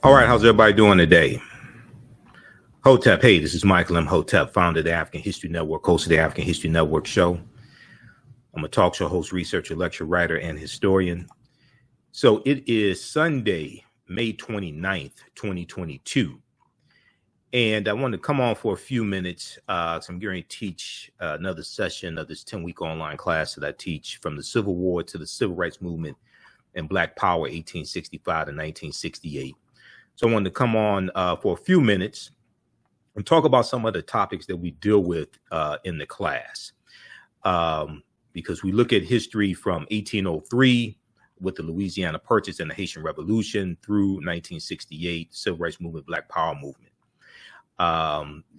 All right, how's everybody doing today? Hotep, hey, this is Michael Imhotep, founder of the African History Network, host of the African History Network show. I'm a talk show host, researcher, lecturer, writer, and historian. So it is Sunday, May 29th, 2022. And I wanted to come on for a few minutes. So I'm going to teach another session of this 10-week online class that I teach from the Civil War to the Civil Rights Movement and Black Power, 1865 to 1968. So I wanted to come on for a few minutes and talk about some of the topics that we deal with in the class. Because we look at history from 1803 with the Louisiana Purchase and the Haitian Revolution through 1968, Civil Rights Movement, Black Power Movement.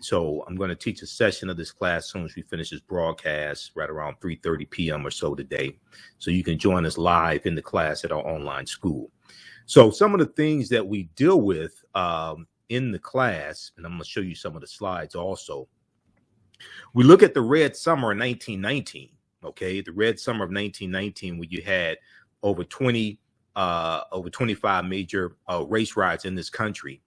So I'm going to teach a session of this class as soon as we finish this broadcast, right around 3:30 p.m. or so today. So you can join us live in the class at our online school. So some of the things that we deal with in the class, and I'm going to show you some of the slides also. We look at the Red Summer of 1919, okay? The Red Summer of 1919, where you had over 25 major race riots in this country.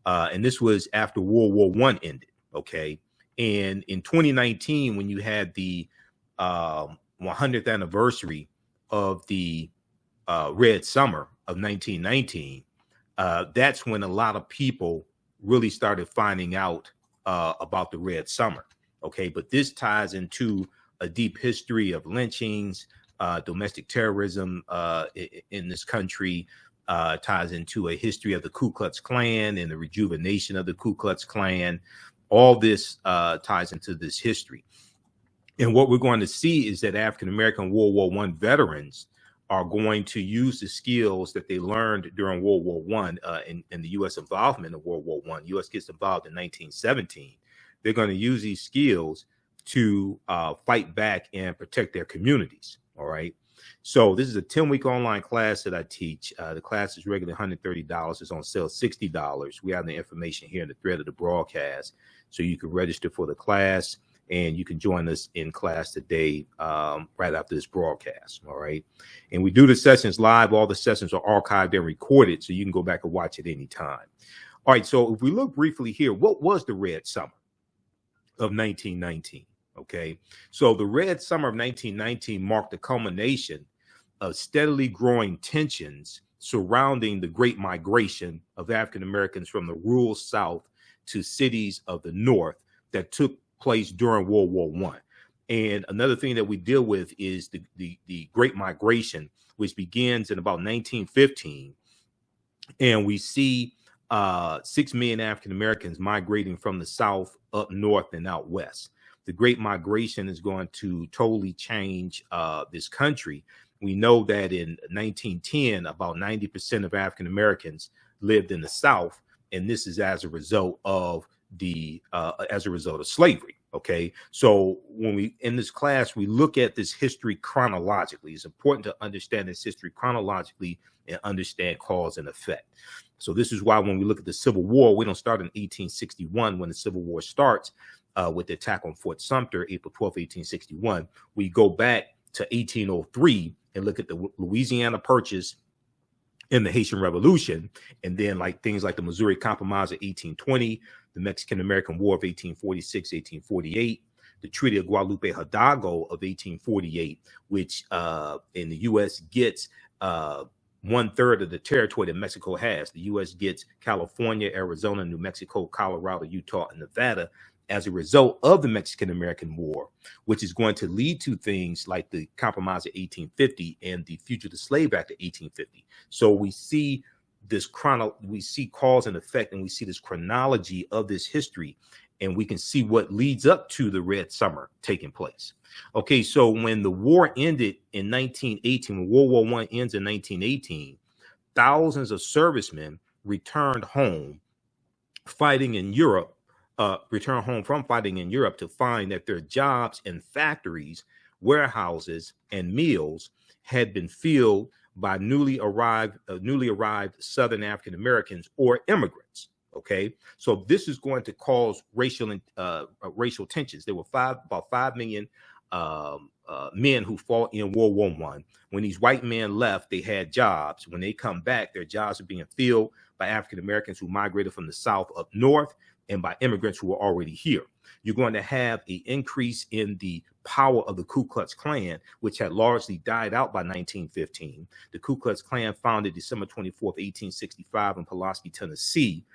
And this was after World War I ended, okay? And in 2019, when you had the 100th anniversary of the Red Summer of 1919, that's when a lot of people really started finding out about the Red Summer, okay? But this ties into a deep history of lynchings, domestic terrorism in this country, ties into a history of the Ku Klux Klan and the rejuvenation of the Ku Klux Klan. All this ties into this history. And what we're going to see is that African-American World War I veterans are going to use the skills that they learned during World War I in the U.S. involvement in World War I. U.S. gets involved in 1917. They're going to use these skills to fight back and protect their communities, all right? So this is a 10-week online class that I teach. The class is regularly $130. It's on sale $60. We have the information here in the thread of the broadcast. So you can register for the class and you can join us in class today right after this broadcast, all right? And we do the sessions live. All the sessions are archived and recorded, so you can go back and watch at any time. All right, so if we look briefly here, what was the Red Summer of 1919? Okay, so the Red Summer of 1919 marked the culmination of steadily growing tensions surrounding the Great Migration of African Americans from the rural South to cities of the North that took place during World War I. And another thing that we deal with is the Great Migration, which begins in about 1915. And we see 6 million African Americans migrating from the South up north and out west. The Great Migration is going to totally change this country. We know that in 1910, about 90% of African Americans lived in the South, and this is as a result of slavery. Okay, so when we in this class we look at this history chronologically. It's important to understand this history chronologically and understand cause and effect. So this is why when we look at the Civil War, we don't start in 1861 when the Civil War starts with the attack on Fort Sumter, April 12, 1861. We go back to 1803 and look at the Louisiana Purchase and the Haitian Revolution, and then like things like the Missouri Compromise of 1820, the Mexican-American War of 1846, 1848, the Treaty of Guadalupe Hidalgo of 1848, which in the U.S. gets 1/3 of the territory that Mexico has. The U.S. gets California, Arizona, New Mexico, Colorado, Utah, and Nevada as a result of the Mexican-American War, which is going to lead to things like the Compromise of 1850 and the Fugitive Slave Act of 1850. So we see this we see cause and effect, and we see this chronology of this history, and we can see what leads up to the Red Summer taking place. Okay, so when the war ended in 1918, when World War I ends in 1918, thousands of servicemen returned home fighting in Europe, return home from fighting in Europe to find that their jobs in factories, warehouses, and mills had been filled by newly arrived Southern African Americans or immigrants. Okay, so this is going to cause racial tensions. There were about 5 million men who fought in World War I. When these white men left, they had jobs. When they come back, their jobs are being filled by African Americans who migrated from the South up north and by immigrants who were already here. You're going to have an increase in the power of the Ku Klux Klan, which had largely died out by 1915. The Ku Klux Klan founded December 24th, 1865 in Pulaski, Tennessee,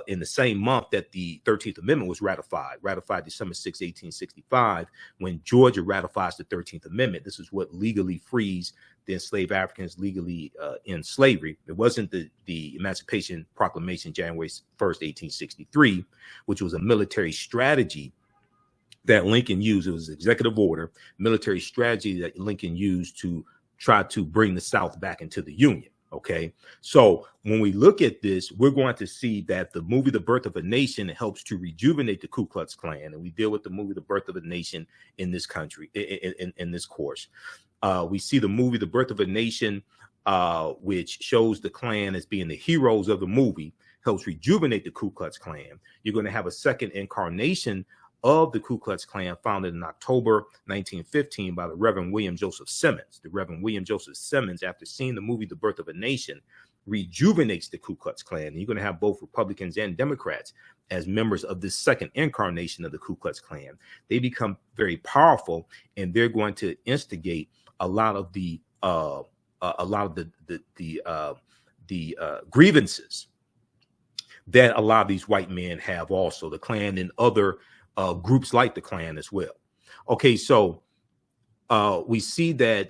in the same month that the 13th Amendment was ratified December 6, 1865, when Georgia ratifies the 13th Amendment. This is what legally frees the enslaved Africans legally in slavery. It wasn't the Emancipation Proclamation, January 1st, 1863, which was a military strategy that Lincoln used. It was an executive order, military strategy that Lincoln used to try to bring the South back into the Union. Okay, so when we look at this, we're going to see that the movie The Birth of a Nation helps to rejuvenate the Ku Klux Klan, and we deal with the movie The Birth of a Nation in this country, in this course. We see the movie The Birth of a Nation, which shows the Klan as being the heroes of the movie, helps rejuvenate the Ku Klux Klan. You're going to have a second incarnation of the Ku Klux Klan, founded in October 1915 by the Reverend William Joseph Simmons. The Reverend William Joseph Simmons, after seeing the movie The Birth of a Nation, rejuvenates the Ku Klux Klan. And you're going to have both Republicans and Democrats as members of this second incarnation of the Ku Klux Klan. They become very powerful, and they're going to instigate a lot of the grievances that a lot of these white men have. Also, the Klan and other groups like the Klan as well. Okay, so we see that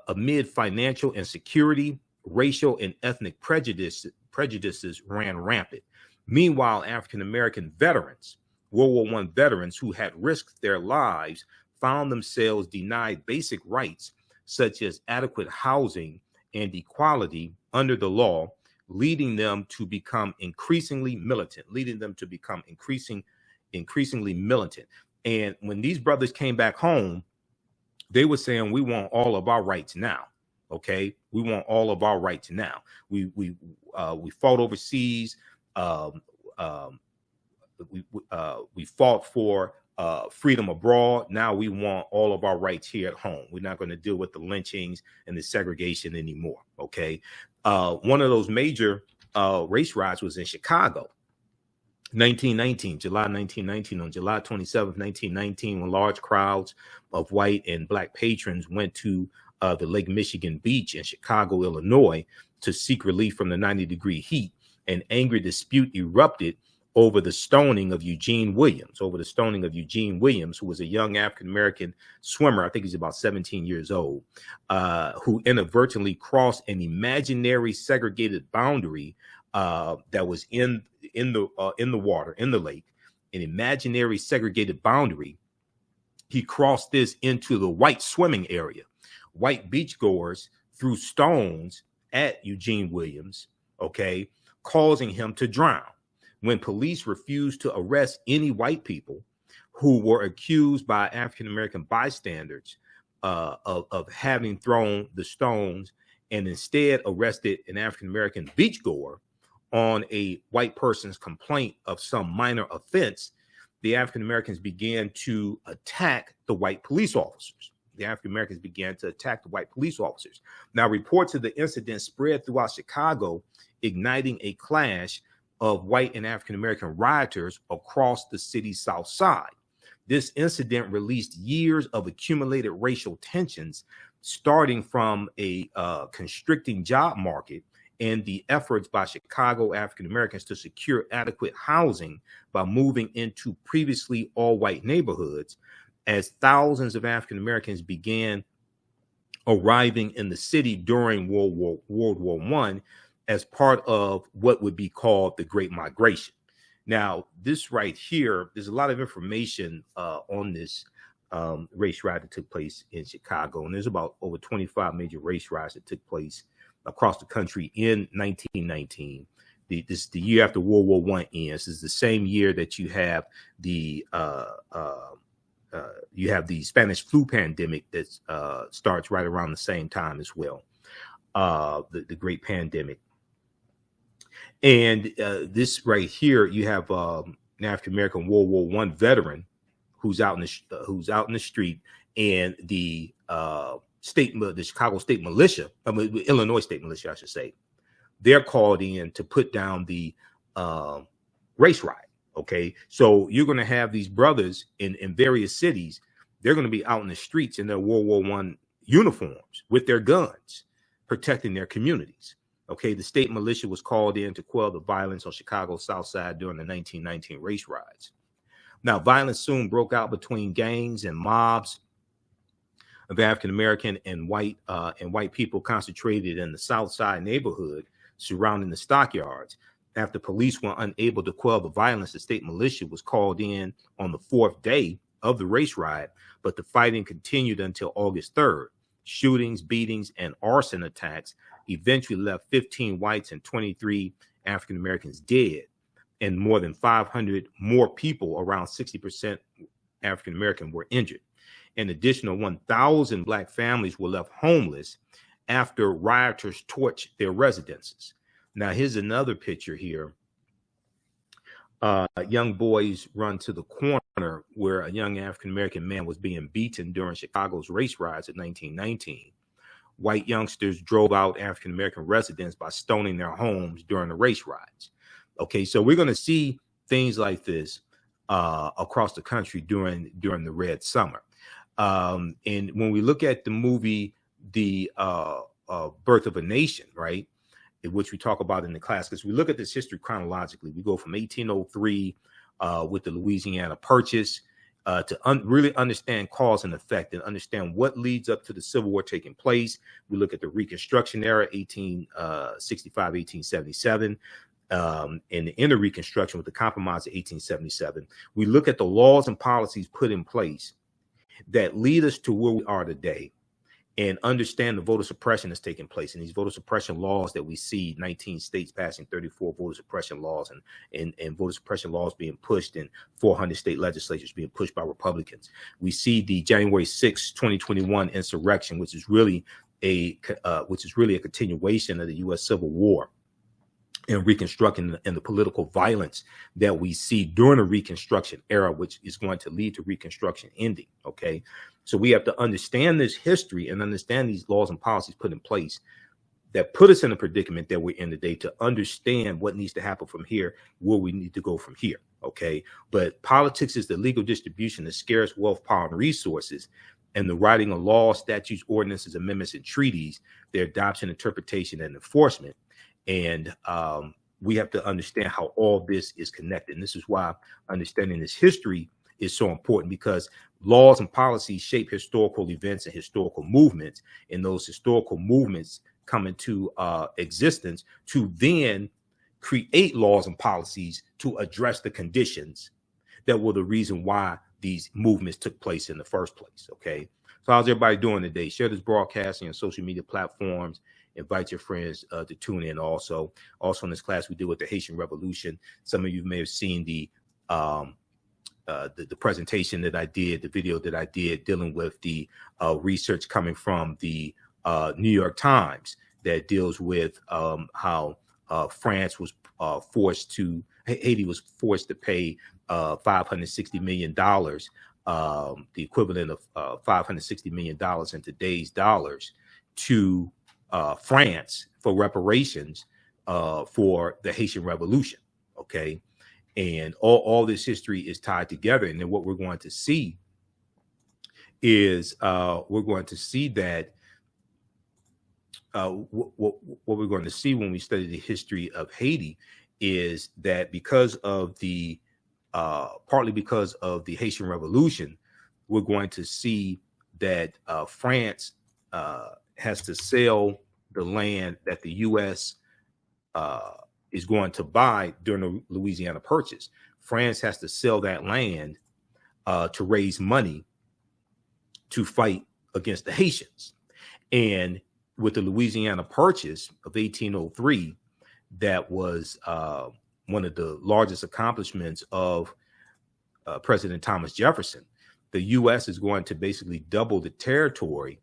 amid financial insecurity, racial and ethnic prejudices ran rampant. Meanwhile, African-American veterans, World War I veterans who had risked their lives, found themselves denied basic rights such as adequate housing and equality under the law, leading them to become increasingly militant, increasingly militant. And when these brothers came back home, they were saying, we want all of our rights now. Okay, we want all of our rights now. We fought overseas. We fought for freedom abroad. Now we want all of our rights here at home. We're not going to deal with the lynchings and the segregation anymore. Okay, one of those major race riots was in Chicago. 1919, July 1919, on July 27th, 1919, when large crowds of white and black patrons went to the Lake Michigan beach in Chicago, Illinois, to seek relief from the 90-degree heat. An angry dispute erupted over the stoning of Eugene Williams, who was a young African-American swimmer. I think he's about 17 years old, who inadvertently crossed an imaginary segregated boundary that was in the water, in the lake, an imaginary segregated boundary. He crossed this into the white swimming area. White beachgoers threw stones at Eugene Williams, okay, causing him to drown. When police refused to arrest any white people who were accused by African-American bystanders of having thrown the stones, and instead arrested an African-American beachgoer on a white person's complaint of some minor offense, the African Americans began to attack the white police officers. Now, reports of the incident spread throughout Chicago, igniting a clash of white and African American rioters across the city's south side. This incident released years of accumulated racial tensions, starting from a constricting job market and the efforts by Chicago African Americans to secure adequate housing by moving into previously all-white neighborhoods, as thousands of African Americans began arriving in the city during World War I as part of what would be called the Great Migration. Now, this right here, there's a lot of information on this race riot that took place in Chicago, and there's about over 25 major race riots that took place across the country in 1919. This is the year after World War I ends. This is the same year that you have the Spanish flu pandemic that starts right around the same time as well, the Great Pandemic. And this right here, you have an African American World War I veteran who's out in the street, and the Chicago State Militia, Illinois State Militia, I should say, they're called in to put down the race riot. Okay, so you're going to have these brothers in various cities. They're going to be out in the streets in their World War I uniforms with their guns, protecting their communities. Okay, the state militia was called in to quell the violence on Chicago's South Side during the 1919 race riots. Now, violence soon broke out between gangs and mobs of African American and white people concentrated in the South Side neighborhood surrounding the stockyards. After police were unable to quell the violence, the state militia was called in on the 4th day of the race riot, but the fighting continued until August 3rd. Shootings, beatings, and arson attacks eventually left 15 whites and 23 African Americans dead, and more than 500 more people, around 60% African American, were injured. An additional 1,000 Black families were left homeless after rioters torched their residences. Now, here's another picture here. Young boys run to the corner where a young African-American man was being beaten during Chicago's race riots in 1919. White youngsters drove out African-American residents by stoning their homes during the race riots. Okay, so we're going to see things like this across the country during the Red Summer. And when we look at the movie, The Birth of a Nation, right, which we talk about in the class, because we look at this history chronologically. We go from 1803 with the Louisiana Purchase to really understand cause and effect and understand what leads up to the Civil War taking place. We look at the Reconstruction Era, 1865, 1877, and the inner Reconstruction with the Compromise of 1877. We look at the laws and policies put in place that lead us to where we are today, and understand the voter suppression that's taking place. And these voter suppression laws that we see, 19 states passing 34 voter suppression laws, and voter suppression laws being pushed in 400 state legislatures being pushed by Republicans. We see the January 6, 2021 insurrection, which is really a continuation of the U.S. Civil War and Reconstruction and the political violence that we see during the Reconstruction era, which is going to lead to Reconstruction ending. Okay, so we have to understand this history and understand these laws and policies put in place that put us in the predicament that we're in today, to understand what needs to happen from here, where we need to go from here. Okay, but politics is the legal distribution of scarce wealth, power, and resources, and the writing of laws, statutes, ordinances, amendments, and treaties, their adoption, interpretation, and enforcement. And we have to understand how all this is connected. And this is why understanding this history is so important, because laws and policies shape historical events and historical movements. And those historical movements come into existence to then create laws and policies to address the conditions that were the reason why these movements took place in the first place. Okay. So how's everybody doing today? Share this broadcast on your social media platforms. Invite your friends to tune in. Also in this class, we deal with the Haitian Revolution. Some of you may have seen the presentation that I did, the video that I did, dealing with the research coming from the New York Times that deals with how France was Haiti was forced to pay $560 million, the equivalent of $560 million in today's dollars, to France for reparations for the Haitian Revolution. Okay, and all this history is tied together. And then what we're going to see is we're going to see that what we're going to see when we study the history of Haiti is that because of the partly because of the Haitian Revolution, we're going to see that France has to sell the land that the U.S. Is going to buy during the Louisiana Purchase. France has to sell that land to raise money to fight against the Haitians. And with the Louisiana Purchase of 1803, that was one of the largest accomplishments of President Thomas Jefferson. The U.S. is going to basically double the territory,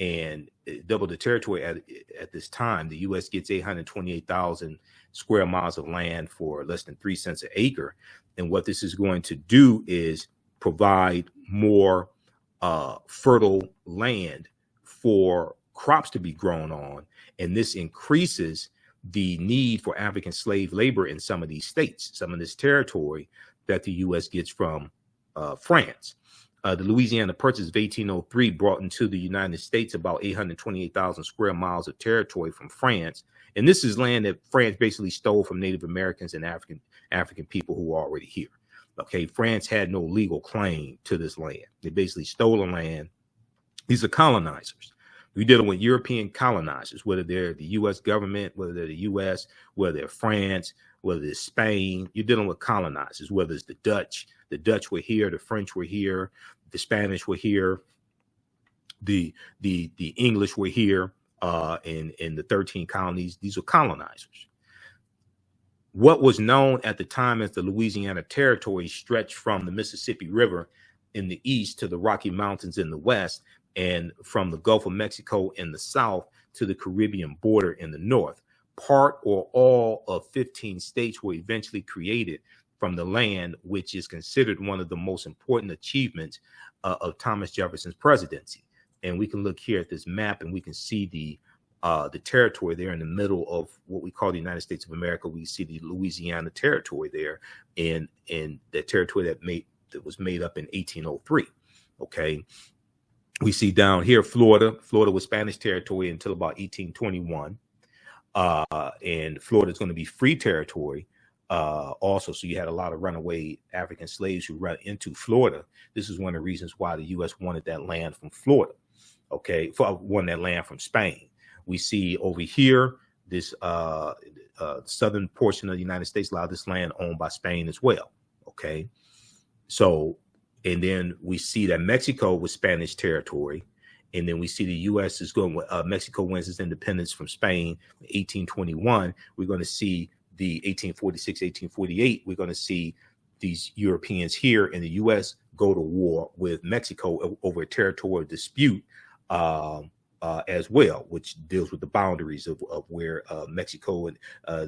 and double the territory at this time. The U.S. gets 828,000 square miles of land for less than 3 cents an acre. And what this is going to do is provide more fertile land for crops to be grown on, and this increases the need for African slave labor in some of these states, some of this territory that the U.S. gets from France. The Louisiana Purchase of 1803 brought into the United States about 828,000 square miles of territory from France. And this is land that France basically stole from Native Americans and African people who were already here. Okay, France had no legal claim to this land. They basically stole the land. These are colonizers. We're dealing with European colonizers, whether they're the U.S. government, whether they're the U.S., whether they're France, whether it's Spain. You're dealing with colonizers, whether it's the Dutch. The Dutch were here, the French were here, the Spanish were here, the English were here, in the 13 colonies. These were colonizers. What was known at the time as the Louisiana Territory stretched from the Mississippi River in the east to the Rocky Mountains in the west, and from the Gulf of Mexico in the south to the Caribbean border in the north. Part or all of 15 states were eventually created from the land, which is considered one of the most important achievements of Thomas Jefferson's presidency. And we can look here at this map and we can see the territory there in the middle of what we call the United States of America. We see the Louisiana Territory there, in the territory that was made up in 1803. Okay. We see down here, Florida. Florida was Spanish territory until about 1821. And Florida is going to be free territory also. So you had a lot of runaway African slaves who ran into Florida. This is one of the reasons why the U.S. wanted that land from Florida. Okay, wanted that land from Spain. We see over here, this southern portion of the United States, a lot of this land owned by Spain as well. Okay, so, and then we see that Mexico was Spanish territory. And then we see the U.S. is going, Mexico wins its independence from Spain in 1821. We're going to see the 1846, 1848. We're going to see these Europeans here in the U.S. go to war with Mexico over a territorial dispute as well, which deals with the boundaries of where Mexico and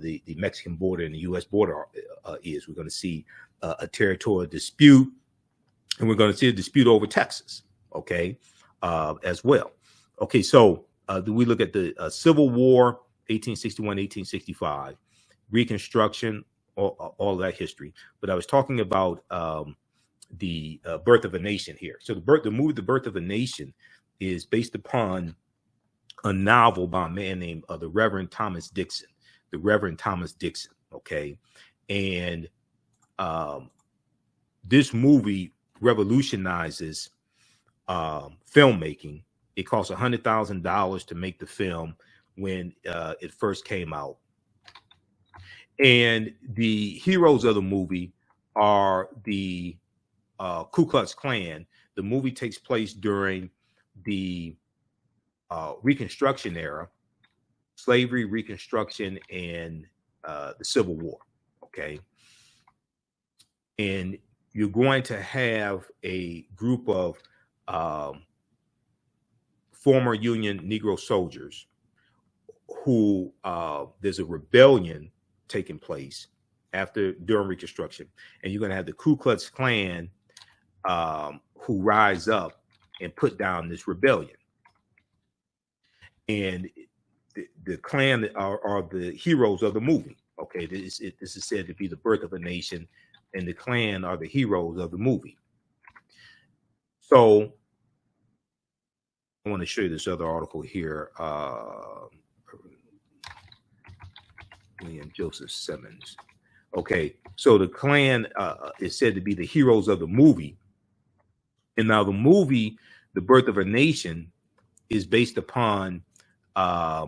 the Mexican border and the U.S. border is. We're going to see a territorial dispute, and we're going to see a dispute over Texas. Okay. As well. Okay, so do we look at the Civil War, 1861, 1865, Reconstruction, all of that history. But I was talking about the Birth of a Nation here. So the movie The Birth of a Nation is based upon a novel by a man named the Reverend Thomas Dixon. The Reverend Thomas Dixon. Okay, and this movie revolutionizes filmmaking. It cost $100,000 to make the film when it first came out. And the heroes of the movie are the Ku Klux Klan. The movie takes place during the Reconstruction Era, slavery, Reconstruction, and the Civil War. Okay. And you're going to have a group of former Union Negro soldiers who there's a rebellion taking place during Reconstruction, and you're going to have the Ku Klux Klan who rise up and put down this rebellion. And the Klan are the heroes of the movie. Okay, this is said to be the birth of a nation, and the Klan are the heroes of the movie. So I want to show you this other article here. William Joseph Simmons. Okay, so the Klan is said to be the heroes of the movie. And now the movie, The Birth of a Nation, is based upon a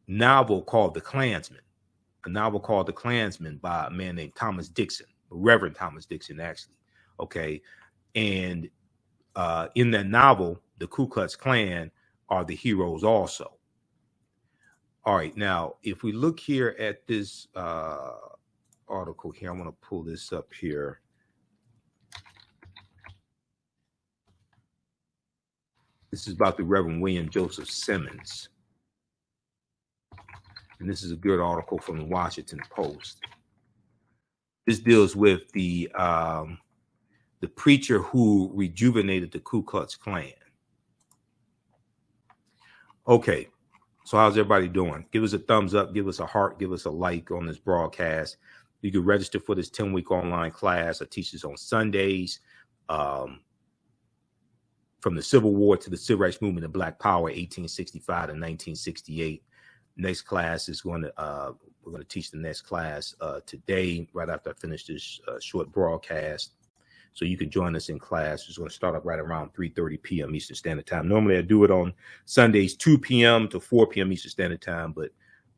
novel called The Klansman. A novel called The Klansman by a man named Thomas Dixon, Reverend Thomas Dixon, actually. Okay. And in that novel, the Ku Klux Klan are the heroes also. All right. Now, if we look here at this article here, I want to pull this up here. This is about the Reverend William Joseph Simmons. And this is a good article from the Washington Post. This deals with the the preacher who rejuvenated the Ku Klux Klan. Okay, so how's everybody doing? Give us a thumbs up, give us a heart, give us a like on this broadcast. You can register for this 10-week online class. I teach this on Sundays. From the Civil War to the Civil Rights Movement and Black Power, 1865 to 1968. Next class is we're going to teach the next class today, right after I finish this short broadcast. So you can join us in class. It's going to start up right around 3:30 p.m. Eastern Standard Time. Normally I do it on Sundays, 2 p.m. to 4 p.m. Eastern Standard Time, but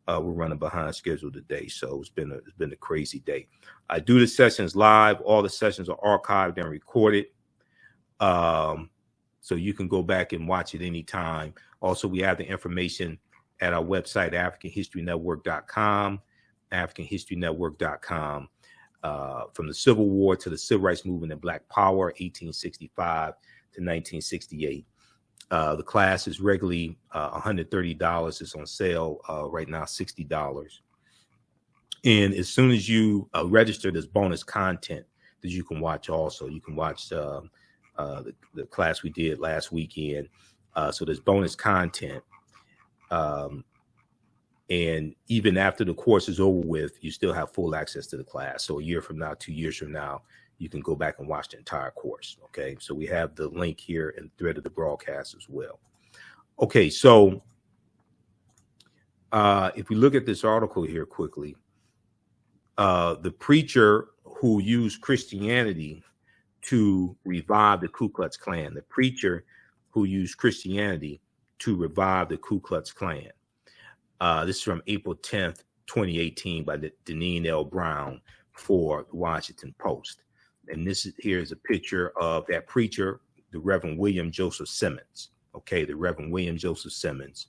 we're running behind schedule today. So it's been a crazy day. I do the sessions live. All the sessions are archived and recorded. So you can go back and watch it anytime. Also, we have the information at our website, AfricanHistoryNetwork.com, AfricanHistoryNetwork.com. From the Civil War to the Civil Rights Movement and Black Power, 1865 to 1968. The class is regularly $130. It's on sale right now, $60. And as soon as you register, there's bonus content that you can watch also. You can watch the class we did last weekend. So there's bonus content. And even after the course is over with, you still have full access to the class. So a year from now, 2 years from now, you can go back and watch the entire course. Okay, so we have the link here and thread of the broadcast as well. Okay, so if we look at this article here quickly, the preacher who used Christianity to revive the Ku Klux Klan, the preacher who used Christianity to revive the Ku Klux Klan. This is from April 10th, 2018 by Deneen L. Brown for the Washington Post. And here is a picture of that preacher, the Reverend William Joseph Simmons. Okay, the Reverend William Joseph Simmons.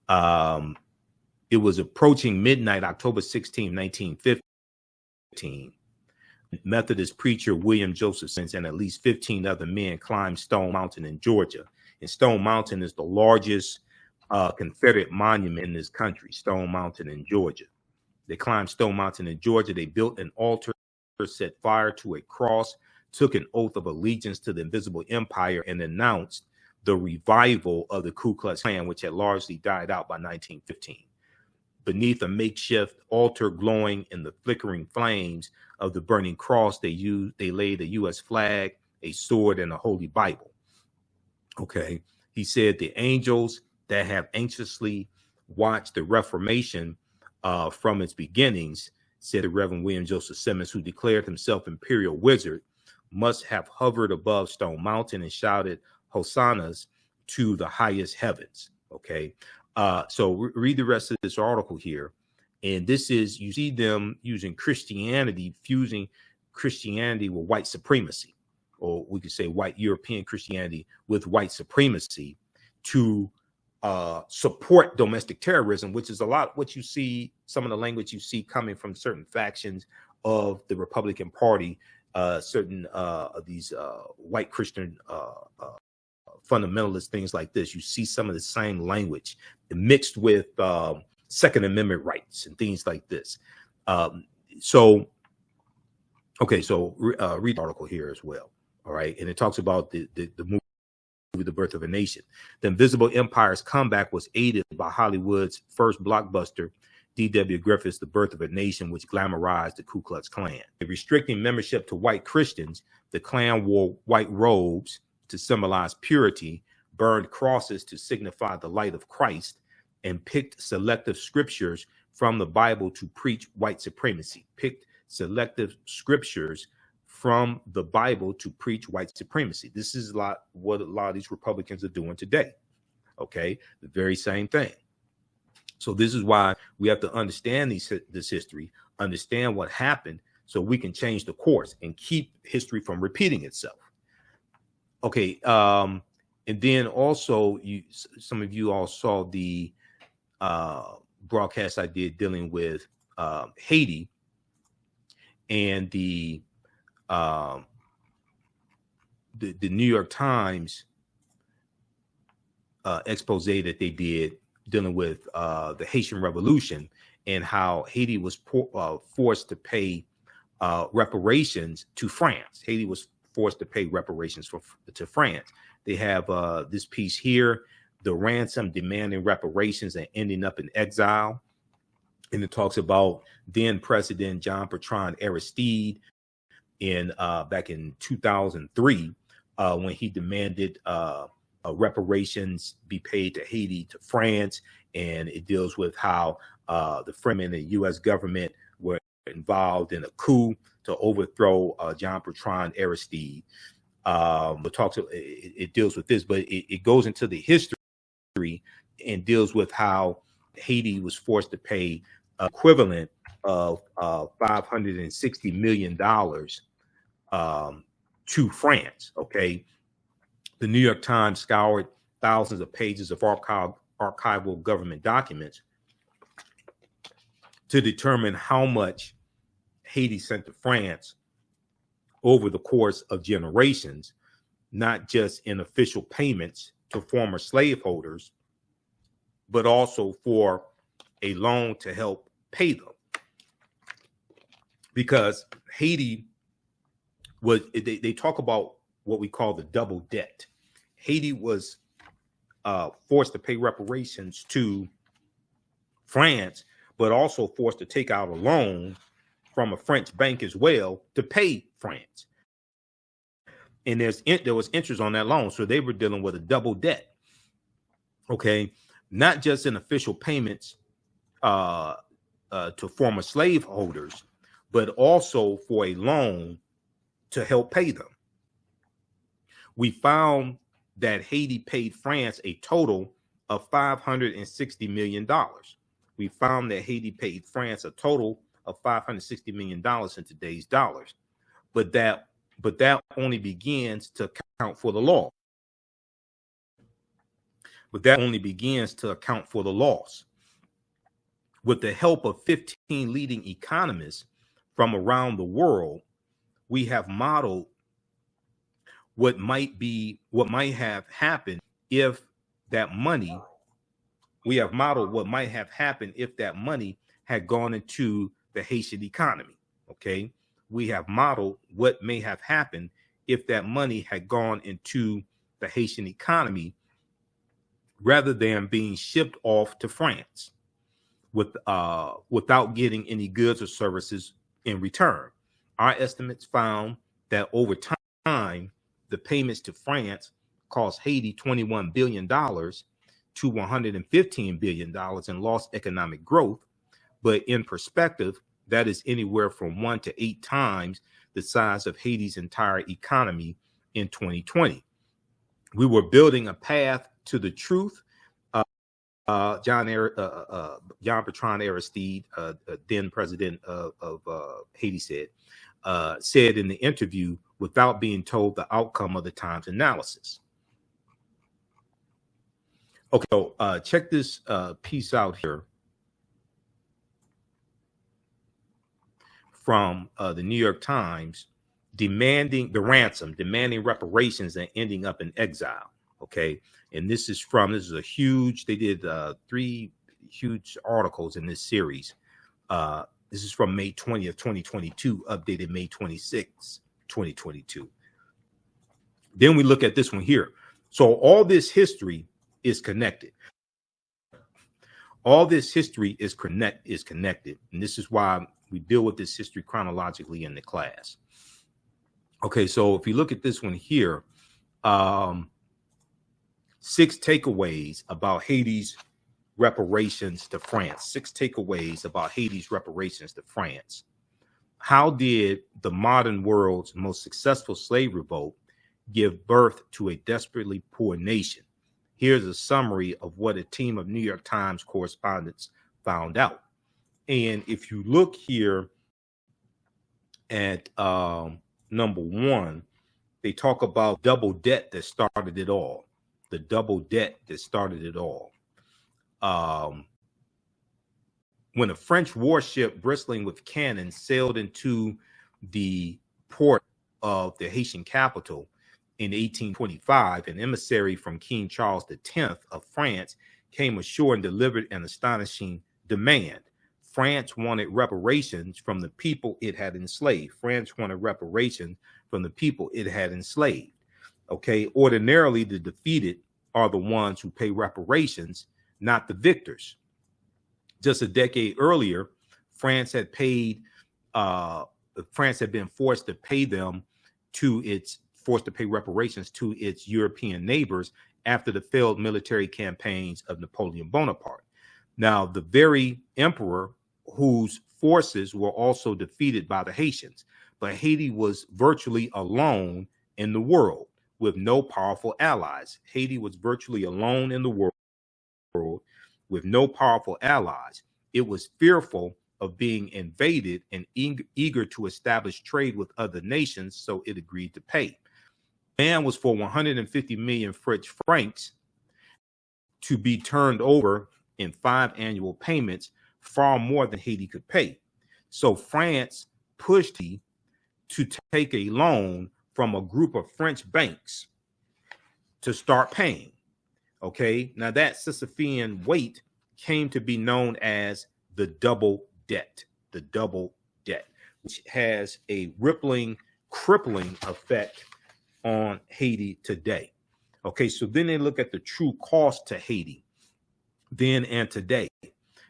It was approaching midnight, October 16, 1915. Methodist preacher William Joseph Simmons and at least 15 other men climbed Stone Mountain in Georgia. And Stone Mountain is the largest Confederate monument in this country, Stone Mountain in Georgia. They climbed Stone Mountain in Georgia. They built an altar, set fire to a cross, took an oath of allegiance to the Invisible Empire, and announced the revival of the Ku Klux Klan, which had largely died out by 1915. Beneath a makeshift altar glowing in the flickering flames of the burning cross, they laid a U.S. flag, a sword, and a Holy Bible. Okay, he said the angels that have anxiously watched the Reformation from its beginnings, said the Reverend William Joseph Simmons, who declared himself Imperial Wizard, must have hovered above Stone Mountain and shouted hosannas to the highest heavens. Okay, so read the rest of this article here. And this is, you see them using Christianity, fusing Christianity with white supremacy, or we could say white European Christianity with white supremacy to support domestic terrorism, which is a lot what you see, some of the language you see coming from certain factions of the Republican Party, certain of these white Christian fundamentalist things like this. You see some of the same language mixed with Second Amendment rights and things like this. So read the article here as well. All right, and it talks about the movie The Birth of a Nation. The Invisible Empire's comeback was aided by Hollywood's first blockbuster, D.W. Griffith's The Birth of a Nation, which glamorized the Ku Klux Klan. Restricting membership to white Christians, the Klan wore white robes to symbolize purity, burned crosses to signify the light of Christ, and picked selective scriptures from the Bible to preach white supremacy. Picked selective scriptures from the Bible to preach white supremacy. This is what a lot of these Republicans are doing today. Okay, the very same thing. So this is why we have to understand this history, understand what happened, so we can change the course and keep history from repeating itself. Okay, and then also, some of you all saw the broadcast I did dealing with Haiti and the New York Times expose that they did dealing with the Haitian Revolution and how Haiti was forced to pay reparations to France. Haiti was forced to pay reparations to France. They have this piece here, the ransom demanding reparations and ending up in exile. And it talks about then President Jean Bertrand Aristide back in 2003 when he demanded reparations be paid to Haiti, to France. And it deals with how the French and the U.S. government were involved in a coup to overthrow Jean Bertrand Aristide. It deals with this, but it goes into the history and deals with how Haiti was forced to pay equivalent of $560 million to France. Okay, the New York Times scoured thousands of pages of archival government documents to determine how much Haiti sent to France over the course of generations, not just in official payments to former slaveholders, but also for a loan to help pay them. Because Haiti was, they talk about what we call the double debt. Haiti was forced to pay reparations to France, but also forced to take out a loan from a French bank as well to pay France. And there was interest on that loan. So they were dealing with a double debt. Okay. Not just in official payments to former slaveholders, but also for a loan to help pay them. We found that Haiti paid France a total of $560 million. We found that Haiti paid France a total of $560 million in today's dollars. But that only begins to account for the loss. But that only begins to account for the loss. With the help of 15 leading economists from around the world, we have modeled what might have happened if that money, had gone into the Haitian economy. Okay. We have modeled what may have happened if that money had gone into the Haitian economy rather than being shipped off to France without getting any goods or services in return. Our estimates found that over time, the payments to France cost Haiti $21 billion to $115 billion in lost economic growth. But in perspective, that is anywhere from 1 to 8 times the size of Haiti's entire economy in 2020. We were building a path to the truth. Jean Bertrand Aristide, then president of Haiti, said in the interview, without being told the outcome of the Times analysis. Okay, so check this piece out here from the New York Times, demanding reparations and ending up in exile. Okay, and this is a huge, they did 3 huge articles in this series. This is from May 20th, 2022, updated May 26th, 2022. Then we look at this one here. So all this history is connected. All this history is connected. And this is why we deal with this history chronologically in the class. Okay, so if you look at this one here, 6 takeaways about Haiti's reparations to France. 6 takeaways about Haiti's reparations to France. How did the modern world's most successful slave revolt give birth to a desperately poor nation? Here's a summary of what a team of New York Times correspondents found out. And if you look here at number 1, they talk about double debt that started it all. The double debt that started it all. When a French warship bristling with cannons sailed into the port of the Haitian capital in 1825, an emissary from King Charles X of France came ashore and delivered an astonishing demand: France wanted reparations from the people it had enslaved. France wanted reparations from the people it had enslaved. Okay, ordinarily the defeated are the ones who pay reparations, not the victors. Just a decade earlier, France had paid. France had been forced to pay reparations to its European neighbors after the failed military campaigns of Napoleon Bonaparte. Now, the very emperor whose forces were also defeated by the Haitians, but Haiti was virtually alone in the world with no powerful allies. Haiti was virtually alone in the world with no powerful allies. It was fearful of being invaded and eager to establish trade with other nations, so it agreed to pay. Demand was for 150 million French francs to be turned over in 5 annual payments, far more than Haiti could pay. So France pushed Haiti to take a loan from a group of French banks to start paying. Okay, now that Sisyphean weight came to be known as the double debt, which has a crippling effect on Haiti today. Okay, so then they look at the true cost to Haiti then and today.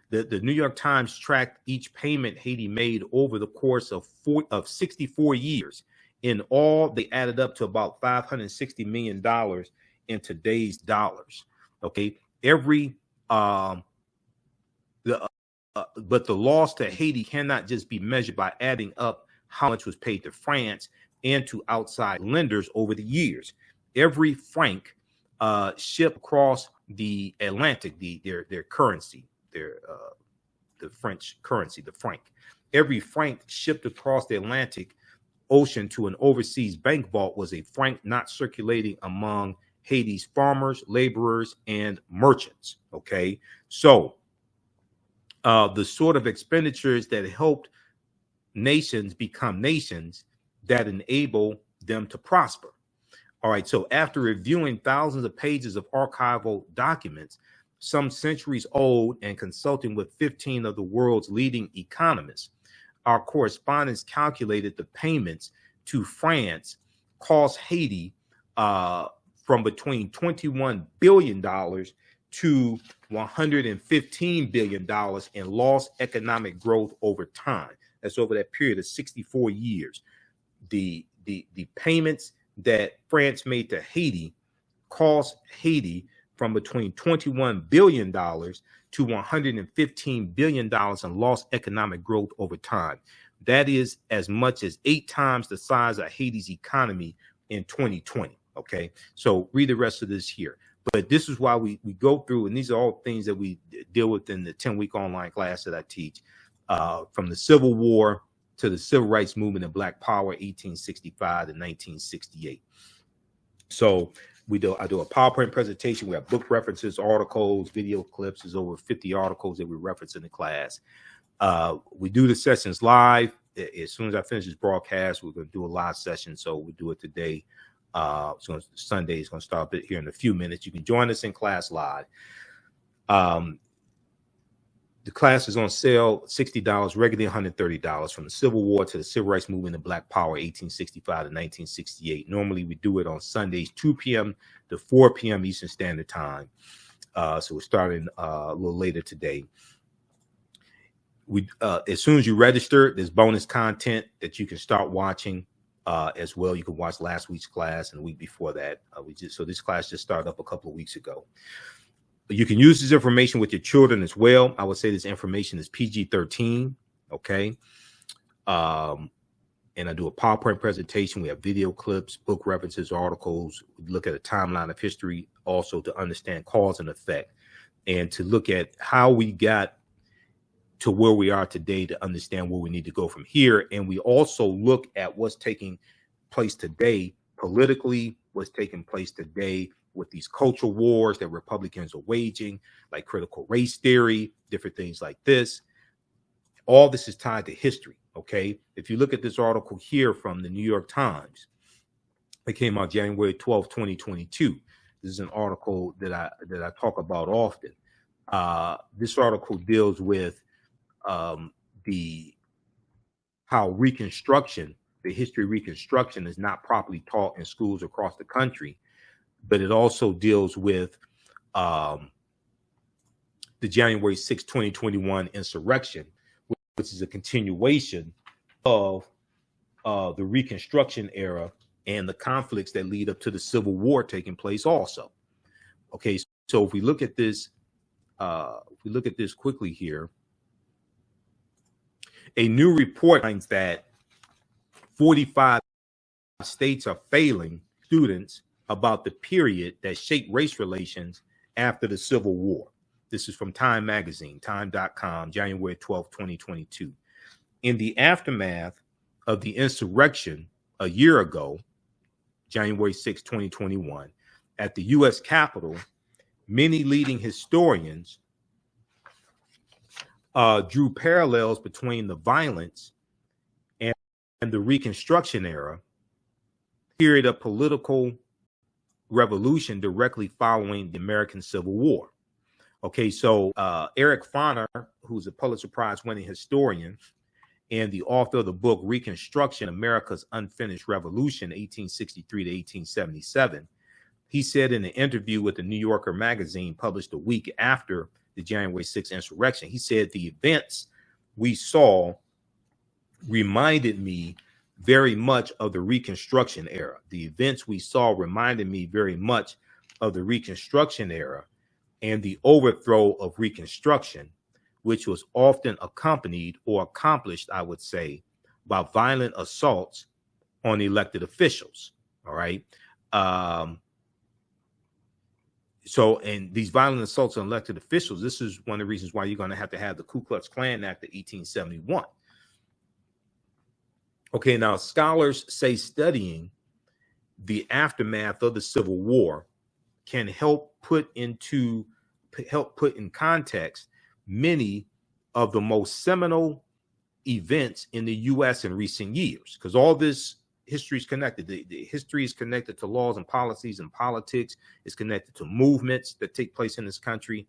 The New York Times tracked each payment Haiti made over the course of 64 years. In all, they added up to about $560 million in today's dollars. Okay, but the loss to Haiti cannot just be measured by adding up how much was paid to France and to outside lenders over the years. Every franc shipped across the Atlantic, their currency, the French currency, the franc. Every franc shipped across the Atlantic Ocean to an overseas bank vault was a franc not circulating among Haiti's farmers, laborers, and merchants. Okay, so the sort of expenditures that helped nations become nations that enable them to prosper. All right, so after reviewing thousands of pages of archival documents, some centuries old, and consulting with 15 of the world's leading economists, our correspondents calculated the payments to France cost Haiti from between $21 billion to $115 billion in lost economic growth over time. That's over that period of 64 years. The payments that France made to Haiti cost Haiti from between $21 billion to $115 billion in lost economic growth over time. That is as much as 8 times the size of Haiti's economy in 2020. Okay, so read the rest of this here. But this is why we go through, and these are all things that we deal with in the 10-week online class that I teach, from the Civil War to the Civil Rights Movement and Black Power, 1865 to 1968. So I do a PowerPoint presentation. We have book references, articles, video clips. There's over 50 articles that we reference in the class. We do the sessions live. As soon as I finish this broadcast, we're going to do a live session. So we do it today. Sunday is going to start here in a few minutes. You can join us in class live. The class is on sale, $60, regularly $130, from the Civil War to the Civil Rights Movement and Black Power, 1865 to 1968. Normally, we do it on Sundays, 2 p.m. to 4 p.m. Eastern Standard Time. So we're starting a little later today. As soon as you register, there's bonus content that you can start watching as well. You can watch last week's class and the week before that. So this class just started up a couple of weeks ago. You can use this information with your children as well. I would say this information is PG-13, okay? And I do a PowerPoint presentation. We have video clips, book references, articles. We look at a timeline of history also to understand cause and effect and to look at how we got to where we are today to understand where we need to go from here. And we also look at what's taking place today politically, what's taking place today with these cultural wars that Republicans are waging, like critical race theory, different things like this. All this is tied to history, okay? If you look at this article here from the New York Times, it came out January 12, 2022. This is an article that I talk about often. This article deals with the how Reconstruction, the history of Reconstruction, is not properly taught in schools across the country, but it also deals with the January 6, 2021 insurrection, which is a continuation of the Reconstruction era and the conflicts that lead up to the Civil War taking place also. Okay, so if we look at this, quickly here, a new report finds that 45 states are failing students about the period that shaped race relations after the Civil War. This is from Time Magazine, time.com, January 12, 2022. In the aftermath of the insurrection a year ago, January 6, 2021, at the U.S. Capitol, many leading historians drew parallels between the violence and the Reconstruction era, period of political revolution directly following the American Civil War. Okay, so Eric Foner, who's a Pulitzer Prize winning historian and the author of the book Reconstruction, America's Unfinished Revolution, 1863 to 1877, he said in an interview with the New Yorker magazine published a week after the January 6th insurrection, he said, the events we saw reminded me very much of the Reconstruction era. The events we saw reminded me very much of the Reconstruction era and the overthrow of Reconstruction, which was often accompanied or accomplished, I would say, by violent assaults on elected officials. All right. So, and these violent assaults on elected officials, this is one of the reasons why you're going to have the Ku Klux Klan Act of 1871. Okay, now scholars say studying the aftermath of the Civil War can help put in context many of the most seminal events in the U.S. in recent years, because all this history is connected. The history is connected to laws and policies and politics. It's connected to movements that take place in this country.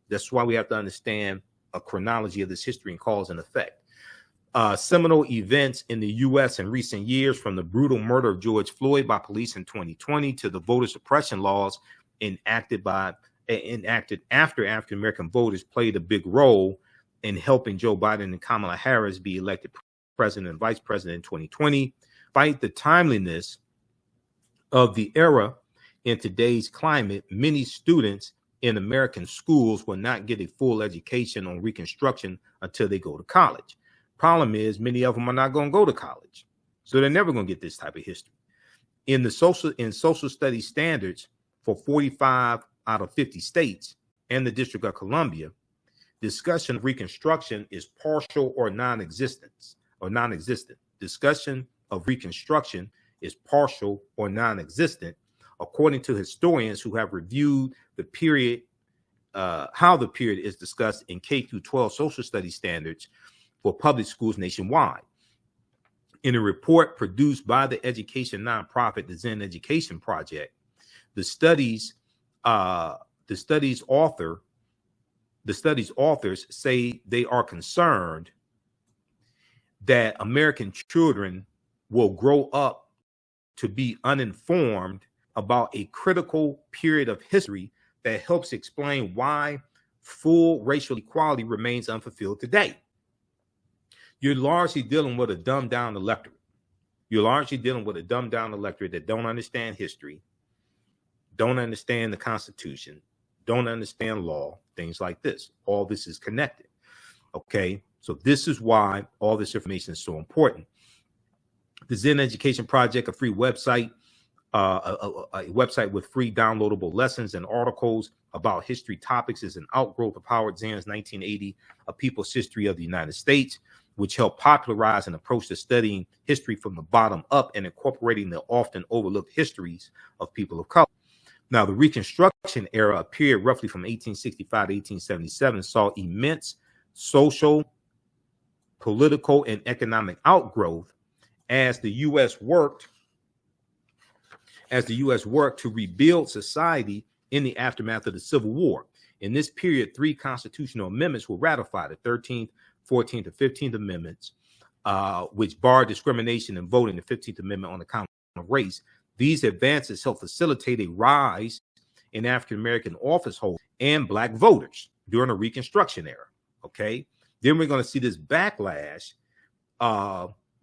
That's why we have to understand a chronology of this history and cause and effect. Seminal events in the U.S. in recent years, from the brutal murder of George Floyd by police in 2020 to the voter suppression laws enacted after African American voters played a big role in helping Joe Biden and Kamala Harris be elected president and vice president in 2020. Despite the timeliness of the era in today's climate, many students in American schools will not get a full education on Reconstruction until they go to college. Problem is, many of them are not going to go to college, so they're never going to get this type of history. In social studies standards for 45 out of 50 states and the District of Columbia, discussion of Reconstruction is partial or non-existent. Discussion of Reconstruction is partial or non-existent, according to historians who have reviewed the period, how the period is discussed in K-12 social studies standards for public schools nationwide. In a report produced by the education nonprofit, the Zen Education Project, the study's authors say they are concerned that American children will grow up to be uninformed about a critical period of history that helps explain why full racial equality remains unfulfilled today. You're largely dealing with a dumbed down electorate. That don't understand history, don't understand the Constitution, don't understand law, things like this. All this is connected. Okay, so this is why all this information is so important. The Zen Education Project, a free website, a website with free downloadable lessons and articles about history topics, is an outgrowth of Howard Zann's 1980 A People's History of the United States, which helped popularize an approach to studying history from the bottom up and incorporating the often overlooked histories of people of color. Now, the Reconstruction era, a period roughly from 1865 to 1877, saw immense social, political, and economic outgrowth as the U.S. worked to rebuild society in the aftermath of the Civil War. In this period, 3 constitutional amendments were ratified: the 13th, 14th and 15th Amendments, which barred discrimination in voting, the 15th Amendment on account of race. These advances helped facilitate a rise in African-American office holders and Black voters during the Reconstruction era. Okay. Then we're going to see this backlash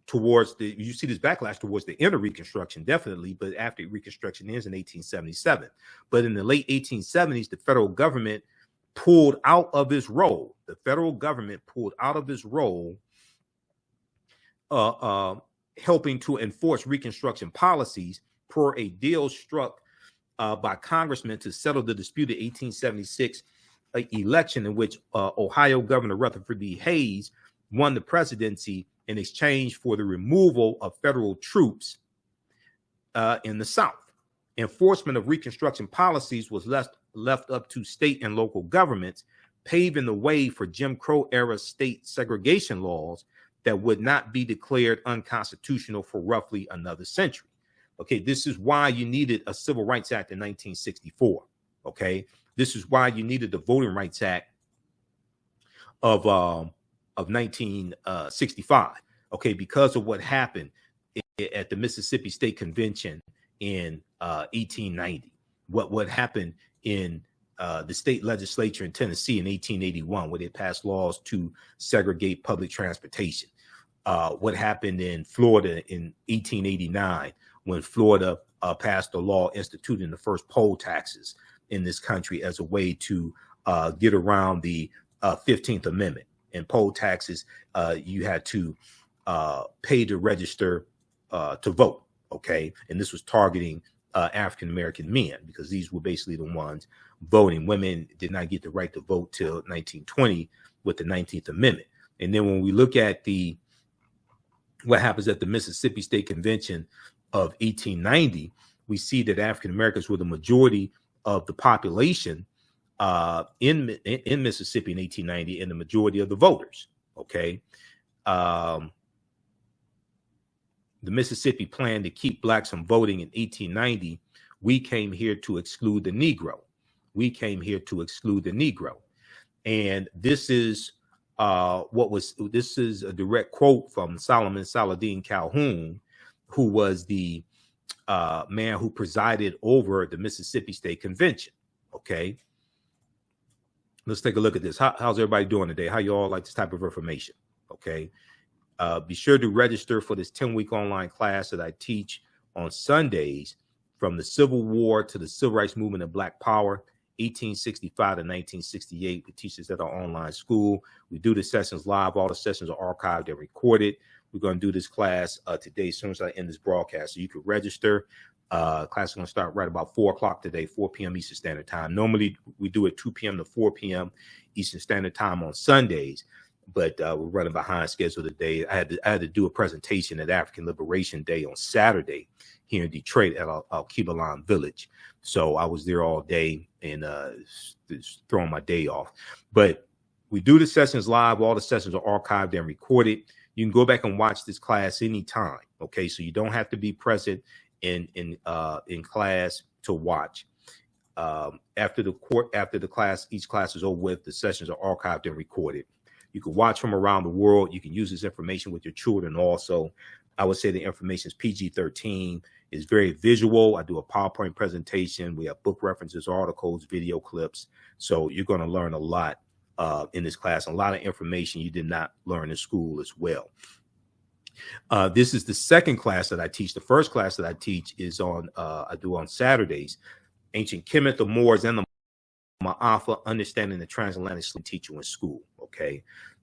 towards the inner Reconstruction, definitely, but after Reconstruction ends in 1877. But in the late 1870s, the federal government pulled out of its role. The federal government pulled out of its role helping to enforce Reconstruction policies per a deal struck by congressmen to settle the disputed 1876 election in which Ohio Governor Rutherford B. Hayes won the presidency in exchange for the removal of federal troops in the South. Enforcement of Reconstruction policies was left up to state and local governments, paving the way for Jim Crow era state segregation laws that would not be declared unconstitutional for roughly another century. Okay, this is why you needed a Civil Rights Act in 1964. Okay, this is why you needed the Voting Rights Act of 1965. Okay, because of what happened at the Mississippi State Convention in 1890, what happened in the state legislature in Tennessee in 1881, where they passed laws to segregate public transportation. What happened in Florida in 1889, when Florida passed a law instituting the first poll taxes in this country as a way to get around the 15th Amendment. And poll taxes, you had to pay to register to vote. Okay, and this was targeting African-American men, because these were basically the ones voting. Women did not get the right to vote till 1920 with the 19th Amendment. And then when we look at what happens at the Mississippi State Convention of 1890, we see that African-Americans were the majority of the population in Mississippi in 1890, and the majority of the voters. Okay. The Mississippi plan to keep blacks from voting in 1890. We came here to exclude the Negro. We came here to exclude the Negro. And this is this is a direct quote from Solomon Saladin Calhoun, who was the man who presided over the Mississippi State Convention. Okay. Let's take a look at this. How's everybody doing today? How you all like this type of information? Okay. Be sure to register for this 10-week online class that I teach on Sundays, from the Civil War to the Civil Rights Movement and Black Power, 1865 to 1968. We teach this at our online school. We do the sessions live. All the sessions are archived and recorded. We're going to do this class today as soon as I end this broadcast. So you can register. Class is going to start right about 4 o'clock today, 4 p.m. Eastern Standard Time. Normally, we do it 2 p.m. to 4 p.m. Eastern Standard Time on Sundays, but we're running behind schedule today. I had to do a presentation at African Liberation Day on Saturday here in Detroit at Al-Kibalan Village. So I was there all day and just throwing my day off. But we do the sessions live. All the sessions are archived and recorded. You can go back and watch this class anytime. Okay, so you don't have to be present in class to watch. After the class, each class is over with, the sessions are archived and recorded. You can watch from around the world. You can use this information with your children also. I would say the information is PG-13. It's very visual. I do a PowerPoint presentation. We have book references, articles, video clips. So you're going to learn a lot in this class, a lot of information you did not learn in school as well. This is the second class that I teach. The first class that I teach is I do on Saturdays, Ancient Kemet, the Moors, and the Ma'afa, Understanding the Transatlantic Slave Teacher in School. Okay,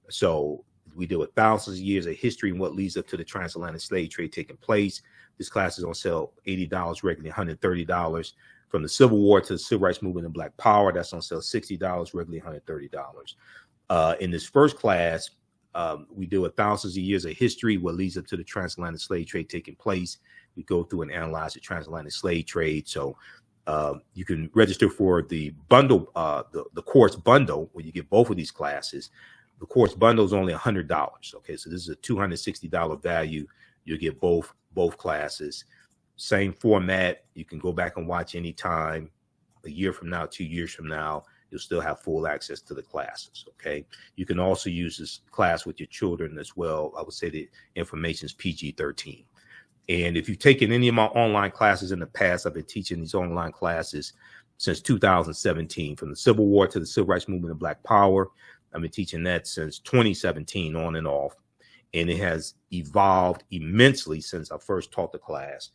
so we deal with thousands of years of history and what leads up to the transatlantic slave trade taking place. This class is on sale $80, regularly $130. From the Civil War to the Civil Rights Movement and Black Power, that's on sale $60, regularly $130. In this first class, we deal with thousands of years of history, what leads up to the transatlantic slave trade taking place. We go through and analyze the transatlantic slave trade. So you can register for the bundle, the course bundle, where you get both of these classes. The course bundle is only $100. Okay, so this is a $260 value. You'll get both classes. Same format. You can go back and watch anytime, a year from now, 2 years from now. you'll still have full access to the classes. Okay. You can also use this class with your children as well. I would say the information is PG-13. And if you've taken any of my online classes in the past, I've been teaching these online classes since 2017, from the Civil War to the Civil Rights Movement and Black Power. I've been teaching that since 2017 on and off. And it has evolved immensely since I first taught the class.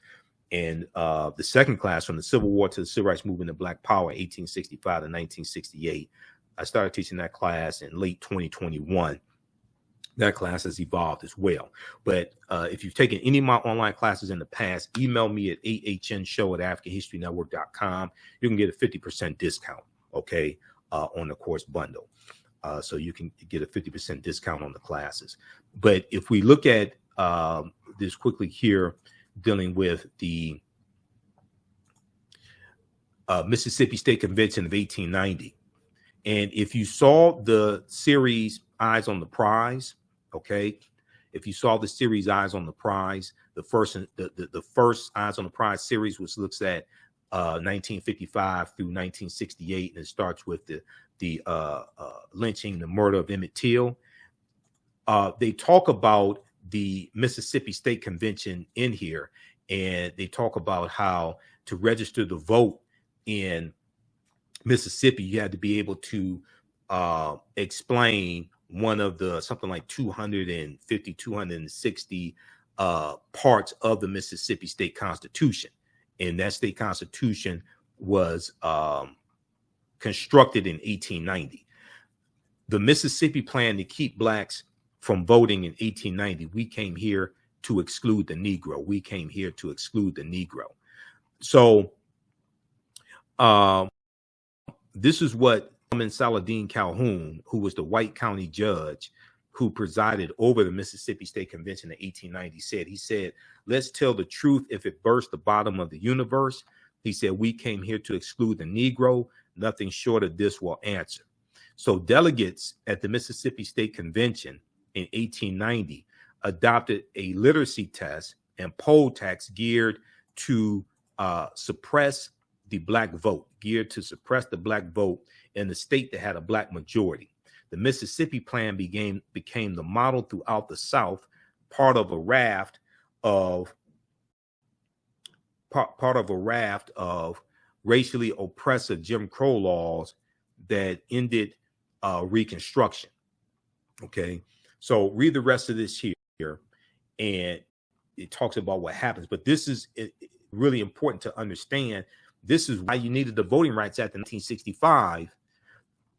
And the second class, from the Civil War to the Civil Rights Movement and Black Power, 1865 to 1968, I started teaching that class in late 2021. That class has evolved as well. But if you've taken any of my online classes in the past, email me at TheAHNShow@AfricanHistoryNetwork.com. You can get a 50% discount, okay, on the course bundle. So you can get a 50% discount on the classes. But if we look at this quickly here, dealing with the Mississippi State Convention of 1890. And if you saw the series Eyes on the Prize, okay, if you saw the series Eyes on the Prize, the first Eyes on the Prize series, which looks at 1955 through 1968, and it starts with the lynching, the murder of Emmett Till. They talk about the Mississippi State Convention in here, and they talk about how to register to vote in Mississippi, you had to be able to explain one of the something like 250, 260 parts of the Mississippi State Constitution. And that state constitution was constructed in 1890. The Mississippi plan to keep blacks from voting in 1890, we came here to exclude the Negro. We came here to exclude the Negro. So this is what Saladin Calhoun, who was the White County judge who presided over the Mississippi State Convention in 1890, said. He said, let's tell the truth if it burst the bottom of the universe. He said, we came here to exclude the Negro. Nothing short of this will answer. So delegates at the Mississippi State Convention in 1890 adopted a literacy test and poll tax geared to suppress the black vote, in the state that had a black majority. The Mississippi plan became the model throughout the South, part of a raft of racially oppressive Jim Crow laws that ended Reconstruction. Okay, so read the rest of this here, and it talks about what happens. But this is really important to understand. This is why you needed the Voting Rights Act in 1965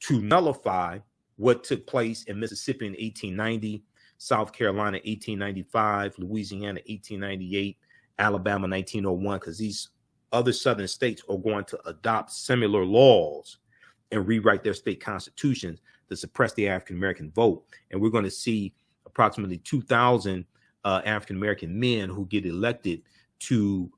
to nullify what took place in Mississippi in 1890, South Carolina 1895, Louisiana 1898, Alabama 1901, because these other southern states are going to adopt similar laws and rewrite their state constitutions to suppress the African-American vote. And we're going to see approximately 2,000 African-American men who get elected to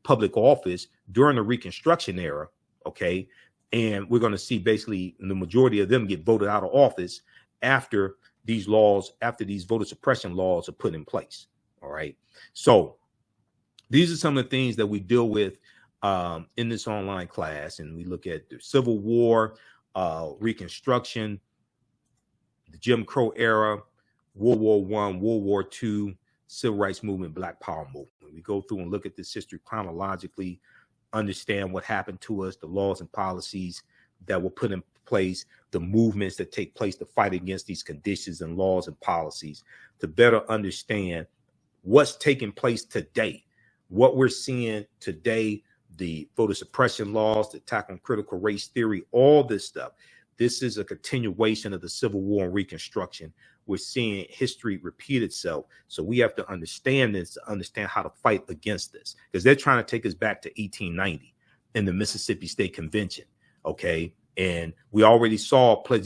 public office during the Reconstruction era, okay? And we're going to see basically the majority of them get voted out of office after these laws, after these voter suppression laws are put in place, all right? So these are some of the things that we deal with in this online class, and we look at the Civil War, Reconstruction, the Jim Crow era, World War I, World War II, Civil Rights Movement, Black Power Movement. We go through and look at this history chronologically, understand what happened to us, the laws and policies that were put in place, the movements that take place to fight against these conditions and laws and policies, to better understand what's taking place today, what we're seeing today, the voter suppression laws, the attack on critical race theory, all this stuff. This is a continuation of the Civil War and Reconstruction. We're seeing history repeat itself. So we have to understand this, to understand how to fight against this, because they're trying to take us back to 1890 in the Mississippi State Convention. Okay. And we already saw with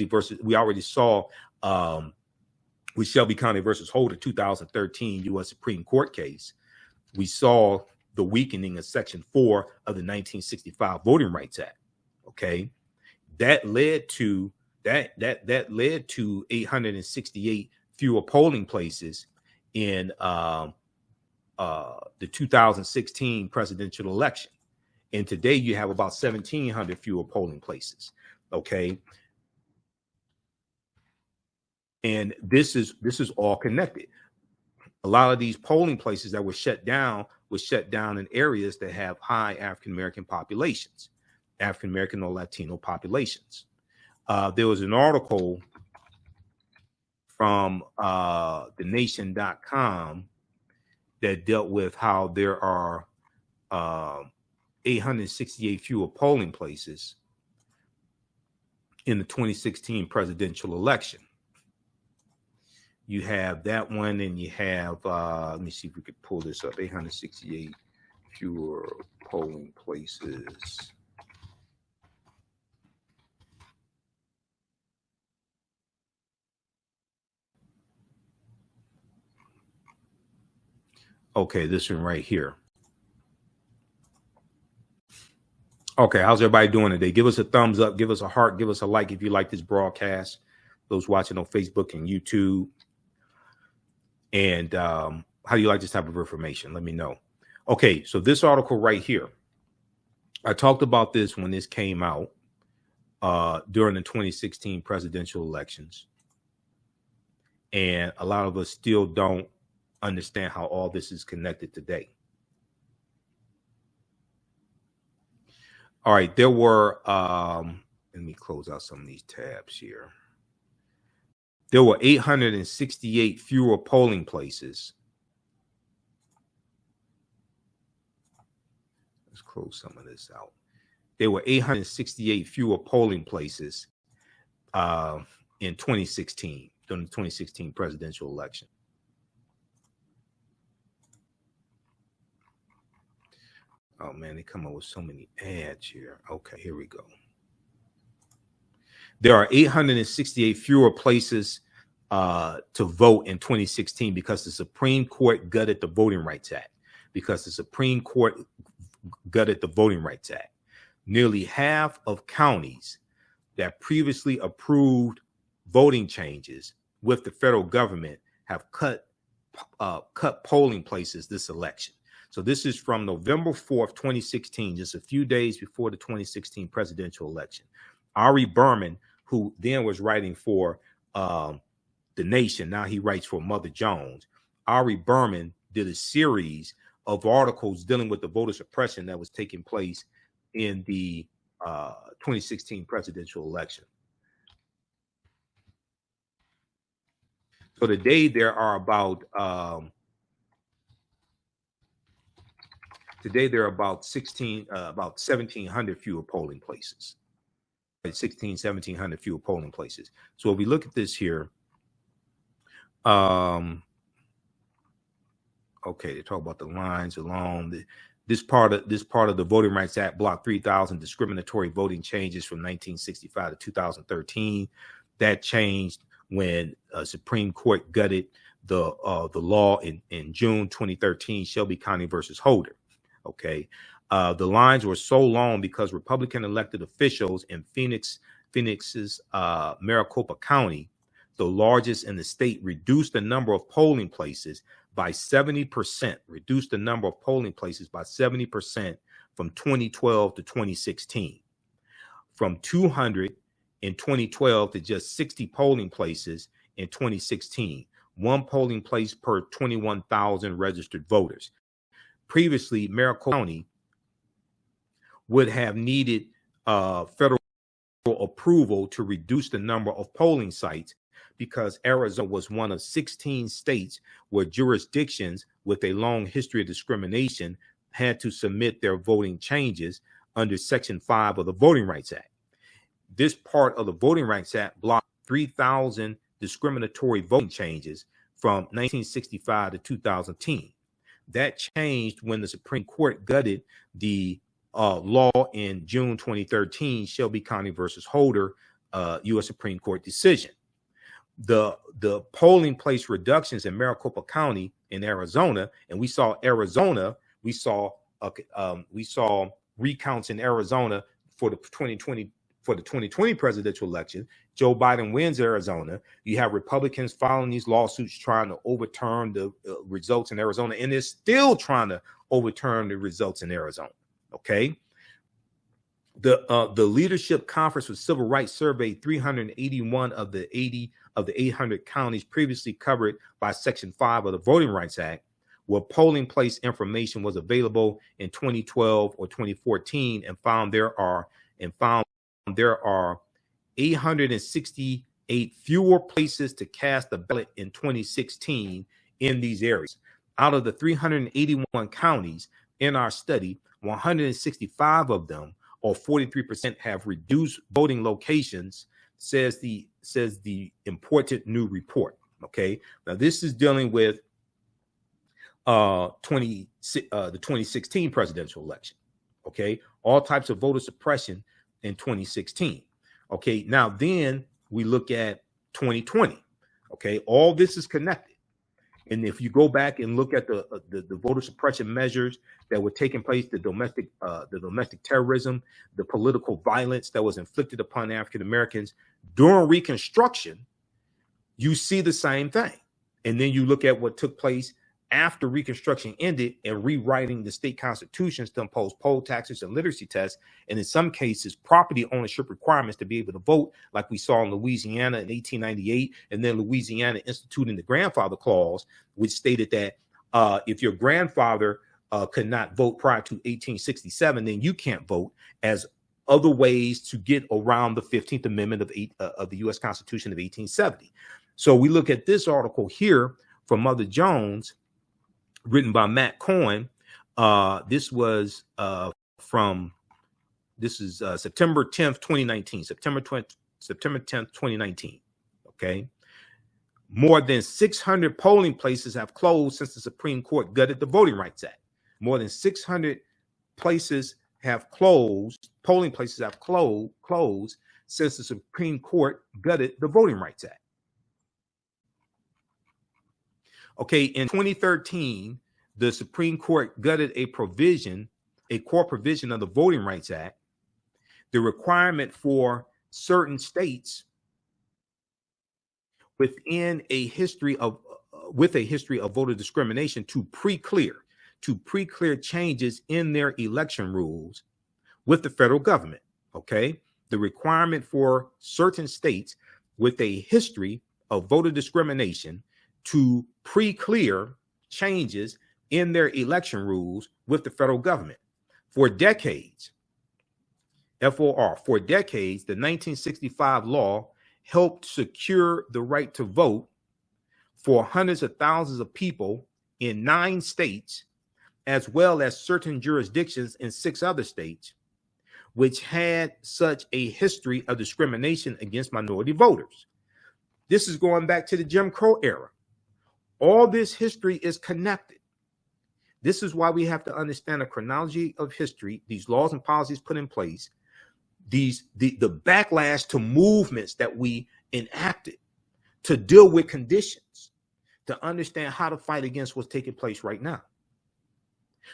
Shelby County versus Holder 2013 U.S. Supreme Court case, we saw the weakening of Section 4 of the 1965 Voting Rights Act. Okay. That led to 868 fewer polling places in the 2016 presidential election. And today you have about 1,700 fewer polling places. Okay. And this is all connected. A lot of these polling places that were shut down in areas that have high African American populations, African American or Latino populations. There was an article from thenation.com that dealt with how there are 868 fewer polling places in the 2016 presidential election. You have that one, and you have, let me see if we could pull this up, 868 fewer polling places. Okay, this one right here. Okay, how's everybody doing today? Give us a thumbs up, give us a heart, give us a like if you like this broadcast. Those watching on Facebook and YouTube. And how do you like this type of information? Let me know. Okay, so this article right here, I talked about this when this came out during the 2016 presidential elections. And a lot of us still don't understand how all this is connected today. All right, there were, let me close out some of these tabs here. There were 868 fewer polling places. Let's close some of this out. There were 868 fewer polling places in 2016, during the 2016 presidential election. Oh man, they come up with so many ads here. Okay, here we go. There are 868 fewer places to vote in 2016 because the Supreme Court gutted the Voting Rights Act. Nearly half of counties that previously approved voting changes with the federal government have cut polling places this election. So this is from November 4th, 2016, just a few days before the 2016 presidential election. Ari Berman, who then was writing for The Nation, now he writes for Mother Jones. Ari Berman did a series of articles dealing with the voter suppression that was taking place in the 2016 presidential election. So today there are about 1,700 fewer polling places. 1,700 fewer polling places. So if we look at this here, okay, they talk about the lines along this part of the Voting Rights Act blocked 3,000 discriminatory voting changes from 1965 to 2013. That changed when Supreme Court gutted the law in June 2013, Shelby County versus Holder. Okay, the lines were so long because Republican elected officials in Phoenix's Maricopa County, the largest in the state, reduced the number of polling places by 70%. Reduced the number of polling places by 70% from 2012 to 2016, from 200 in 2012 to just 60 polling places in 2016. One polling place per 21,000 registered voters. Previously, Maricopa County would have needed federal approval to reduce the number of polling sites because Arizona was one of 16 states where jurisdictions with a long history of discrimination had to submit their voting changes under Section 5 of the Voting Rights Act. This part of the Voting Rights Act blocked 3,000 discriminatory voting changes from 1965 to 2010. That changed when the Supreme Court gutted the law in June 2013, Shelby County versus Holder, U.S. Supreme Court decision. The polling place reductions in Maricopa County in Arizona, and we saw recounts in Arizona for the 2020 presidential election. Joe Biden wins Arizona. You have Republicans filing these lawsuits trying to overturn the results in Arizona, and they're still trying to overturn the results in Arizona. Okay. The leadership conference for civil rights surveyed 381 of the 800 counties previously covered by Section 5 of the Voting Rights Act, where polling place information was available in 2012 or 2014, and found there are 868 fewer places to cast a ballot in 2016 in these areas. Out of the 381 counties in our study, 165 of them, or 43%, have reduced voting locations, says the important new report. Okay, now this is dealing with the 2016 presidential election. Okay, all types of voter suppression in 2016. Okay, now then we look at 2020. Okay, all this is connected. And if you go back and look at the voter suppression measures that were taking place, the domestic terrorism, the political violence that was inflicted upon African Americans during Reconstruction, you see the same thing. And then you look at what took place after Reconstruction ended and rewriting the state constitutions to impose poll taxes and literacy tests, and in some cases, property ownership requirements to be able to vote, like we saw in Louisiana in 1898, and then Louisiana instituting the grandfather clause, which stated that if your grandfather could not vote prior to 1867, then you can't vote, as other ways to get around the 15th Amendment of the U.S. Constitution of 1870. So we look at this article here from Mother Jones, written by Matt Cohen. This is September 10th, 2019, September 10th, 2019. Okay. More than 600 polling places have closed since the Supreme Court gutted the Voting Rights Act. More than 600 places have closed, polling places have closed since the Supreme Court gutted the Voting Rights Act. Okay, in 2013, the Supreme Court gutted a core provision of the Voting Rights Act, the requirement for certain states with a history of voter discrimination to pre-clear changes in their election rules with the federal government. Okay, the requirement for certain states with a history of voter discrimination to pre-clear changes in their election rules with the federal government. For decades, the 1965 law helped secure the right to vote for hundreds of thousands of people in 9 states, as well as certain jurisdictions in 6 other states, which had such a history of discrimination against minority voters. This is going back to the Jim Crow era. All this history is connected. This is why we have to understand the chronology of history, these laws and policies put in place, the backlash to movements that we enacted to deal with conditions, to understand how to fight against what's taking place right now.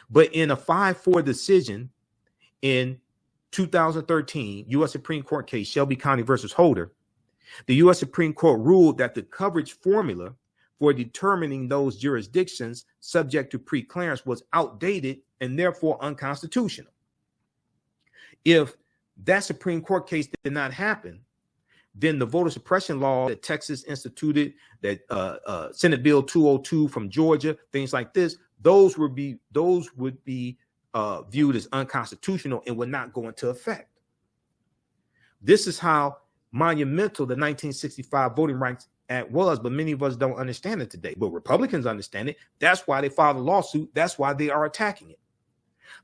But in a 5-4 decision in 2013, U.S. Supreme Court case, Shelby County versus Holder, the U.S. Supreme Court ruled that the coverage formula for determining those jurisdictions subject to pre-clearance was outdated and therefore unconstitutional. If that Supreme Court case did not happen, then the voter suppression law that Texas instituted, that Senate Bill 202 from Georgia, things like this, those would be viewed as unconstitutional and would not go into effect. This is how monumental the 1965 Voting Rights Act was, but many of us don't understand it today. But Republicans understand it. That's why they filed a lawsuit. That's why they are attacking it.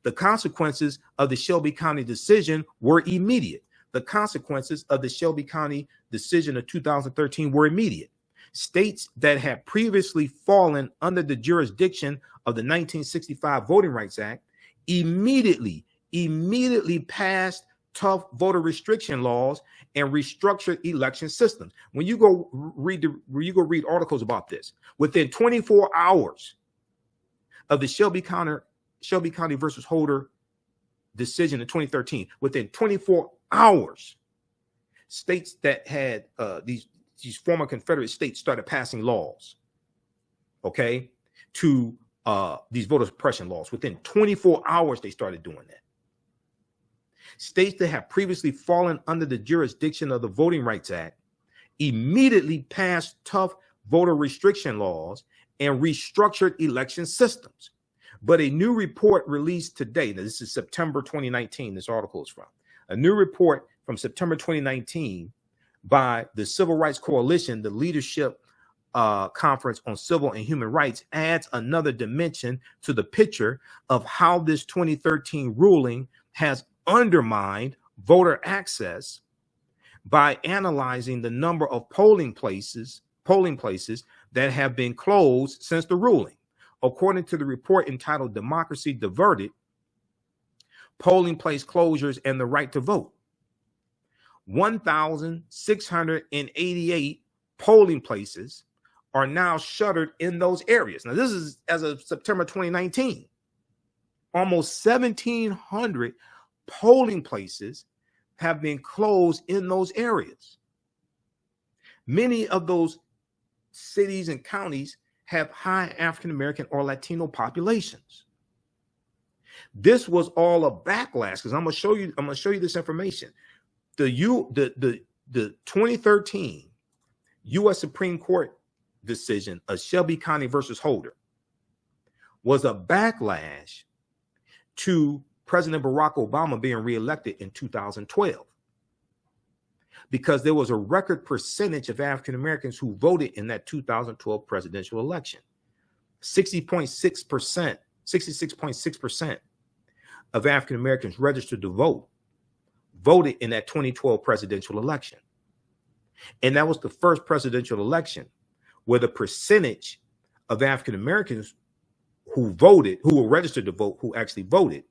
The consequences of the Shelby County decision were immediate. The consequences of the Shelby County decision of 2013 were immediate. States that had previously fallen under the jurisdiction of the 1965 Voting Rights Act immediately passed tough voter restriction laws and restructured election systems. When you go read articles about this, within 24 hours of the Shelby County versus Holder decision in 2013, within 24 hours, states that had these former Confederate states started passing laws, okay, to these voter suppression laws. Within 24 hours, they started doing that. States that have previously fallen under the jurisdiction of the Voting Rights Act immediately passed tough voter restriction laws and restructured election systems. But a new report released today, now this is September 2019, this article is from, a new report from September 2019 by the Civil Rights Coalition, the Leadership Conference on Civil and Human Rights, adds another dimension to the picture of how this 2013 ruling has undermined voter access by analyzing the number of polling places that have been closed since the ruling. According to the report entitled Democracy Diverted, Polling Place Closures and the Right to Vote, 1,688 polling places are now shuttered in those areas. Now, this is as of September 2019. Almost 1,700 polling places have been closed in those areas. Many of those cities and counties have high African-American or Latino populations. This was all a backlash, because I'm gonna show you this information. The 2013 U.S. Supreme Court decision of Shelby County versus Holder was a backlash to President Barack Obama being reelected in 2012, because there was a record percentage of African Americans who voted in that 2012 presidential election. 66.6% of African Americans registered to voted in that 2012 presidential election. And that was the first presidential election where the percentage of African Americans who were registered to vote, who actually voted,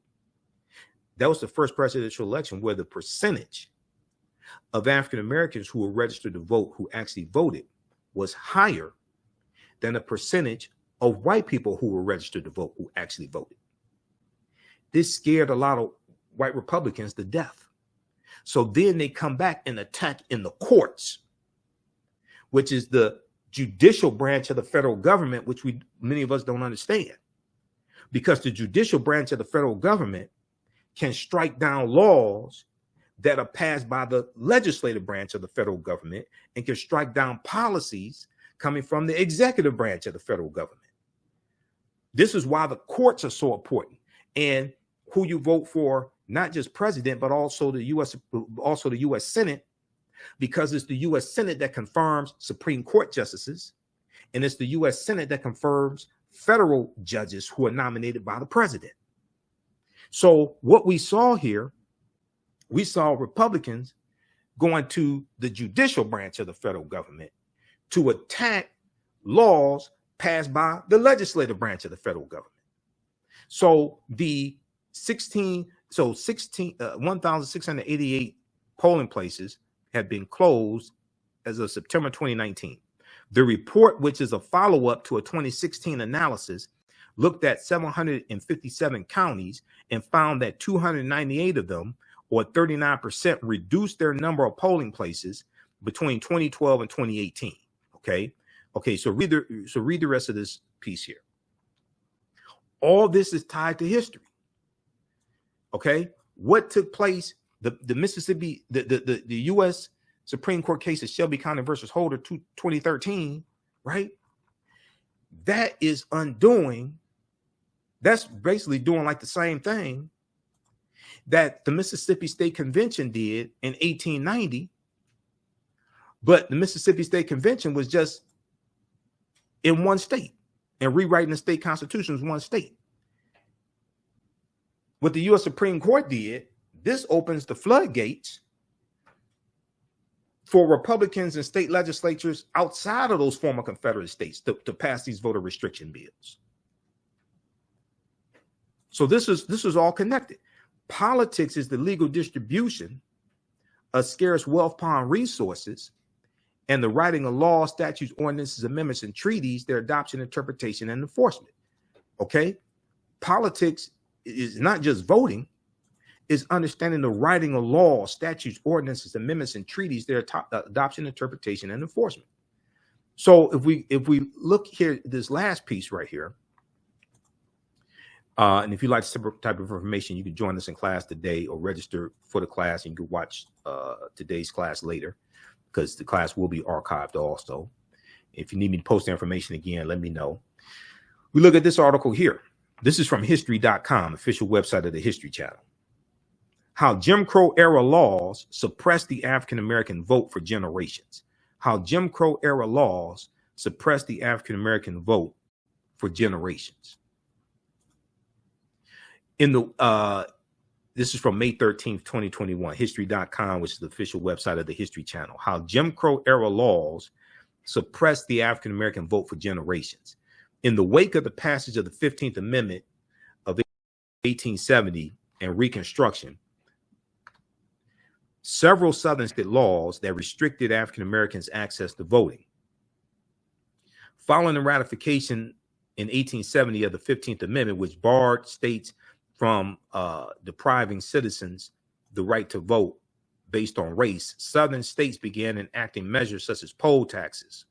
that was the first presidential election where the percentage of African Americans who were registered to vote, who actually voted, was higher than the percentage of white people who were registered to vote, who actually voted. This scared a lot of white Republicans to death. So then they come back and attack in the courts, which is the judicial branch of the federal government, which many of us don't understand, because the judicial branch of the federal government can strike down laws that are passed by the legislative branch of the federal government, and can strike down policies coming from the executive branch of the federal government. This is why the courts are so important, and who you vote for, not just president, but also the U.S. Senate, because it's the U.S. Senate that confirms Supreme Court justices, and it's the U.S. Senate that confirms federal judges who are nominated by the president. So what we saw here, we saw Republicans going to the judicial branch of the federal government to attack laws passed by the legislative branch of the federal government. So the 1,688 polling places have been closed as of September 2019. The report, which is a follow-up to a 2016 analysis, looked at 757 counties and found that 298 of them, or 39%, reduced their number of polling places between 2012 and 2018. Okay, so read the rest of this piece here. All this is tied to history. Okay, what took place? The Mississippi, the U.S. Supreme Court case of Shelby County versus Holder 2013, right? That is undoing. That's basically doing like the same thing that the Mississippi State Convention did in 1890, but the Mississippi State Convention was just in one state, and rewriting the state constitution was one state. What the U.S. Supreme Court did, this opens the floodgates for Republicans and state legislatures outside of those former Confederate states to pass these voter restriction bills. So this is all connected. Politics is the legal distribution of scarce wealth upon resources, and the writing of laws, statutes, ordinances, amendments, and treaties, their adoption, interpretation, and enforcement. Okay? Politics is not just voting, is understanding the writing of laws, statutes, ordinances, amendments, and treaties, their adoption, interpretation, and enforcement. So if we look here, this last piece right here, And if you like this type of information, you can join us in class today or register for the class, and you can watch today's class later because the class will be archived also. If you need me to post the information again, let me know. We look at this article here. This is from history.com, official website of the History Channel. How Jim Crow era laws suppressed the African-American vote for generations. How Jim Crow era laws suppressed the African-American vote for generations. In the this is from May 13th, 2021, history.com, which is the official website of the History Channel. How Jim Crow era laws suppressed the African-American vote for generations. In the wake of the passage of the 15th Amendment of 1870 and Reconstruction, several Southern state laws that restricted African Americans' access to voting. Following the ratification in 1870 of the 15th Amendment, which barred states from depriving citizens the right to vote based on race, Southern states began enacting measures such as poll taxes,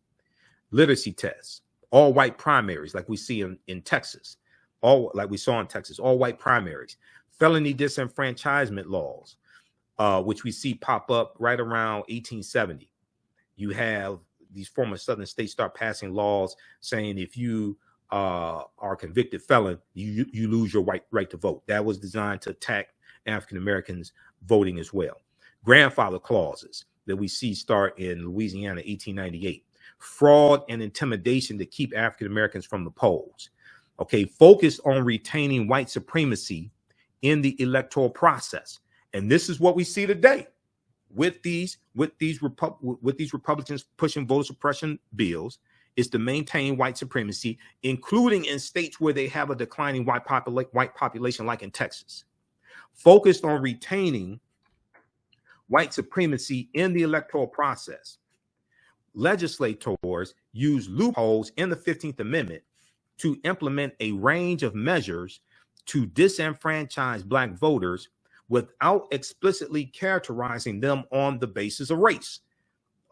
literacy tests, all white primaries, like we see in Texas, like we saw in Texas, all white primaries, felony disenfranchisement laws, which we see pop up right around 1870. You have these former Southern states start passing laws saying if you are a convicted felon, you lose your right to vote. That was designed to attack African Americans voting as well. Grandfather clauses that we see start in Louisiana, 1898. Fraud and intimidation to keep African Americans from the polls. Okay, focused on retaining white supremacy in the electoral process. And this is what we see today with these Republicans pushing voter suppression bills, is to maintain white supremacy, including in states where they have a declining white population, like in Texas. Focused on retaining white supremacy in the electoral process. Legislators use loopholes in the 15th Amendment to implement a range of measures to disenfranchise Black voters without explicitly characterizing them on the basis of race.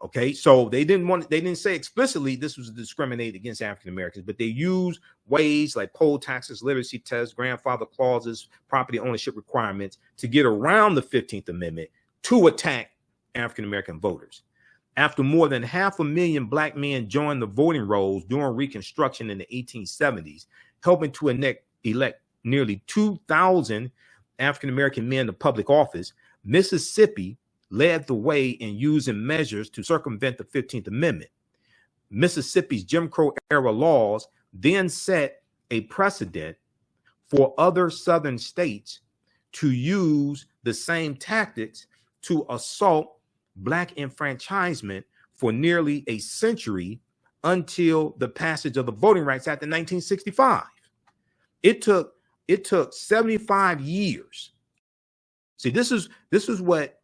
Okay, so they didn't say explicitly this was discriminated against African Americans, but they use ways like poll taxes, literacy tests, grandfather clauses, property ownership requirements to get around the 15th Amendment to attack African American voters. After more than 500,000 Black men joined the voting rolls during Reconstruction in the 1870s, helping to elect nearly 2,000 African American men to public office, Mississippi led the way in using measures to circumvent the 15th Amendment. Mississippi's Jim Crow era laws then set a precedent for other Southern states to use the same tactics to assault Black enfranchisement for nearly a century until the passage of the Voting Rights Act in 1965. It took 75 years. See, this is what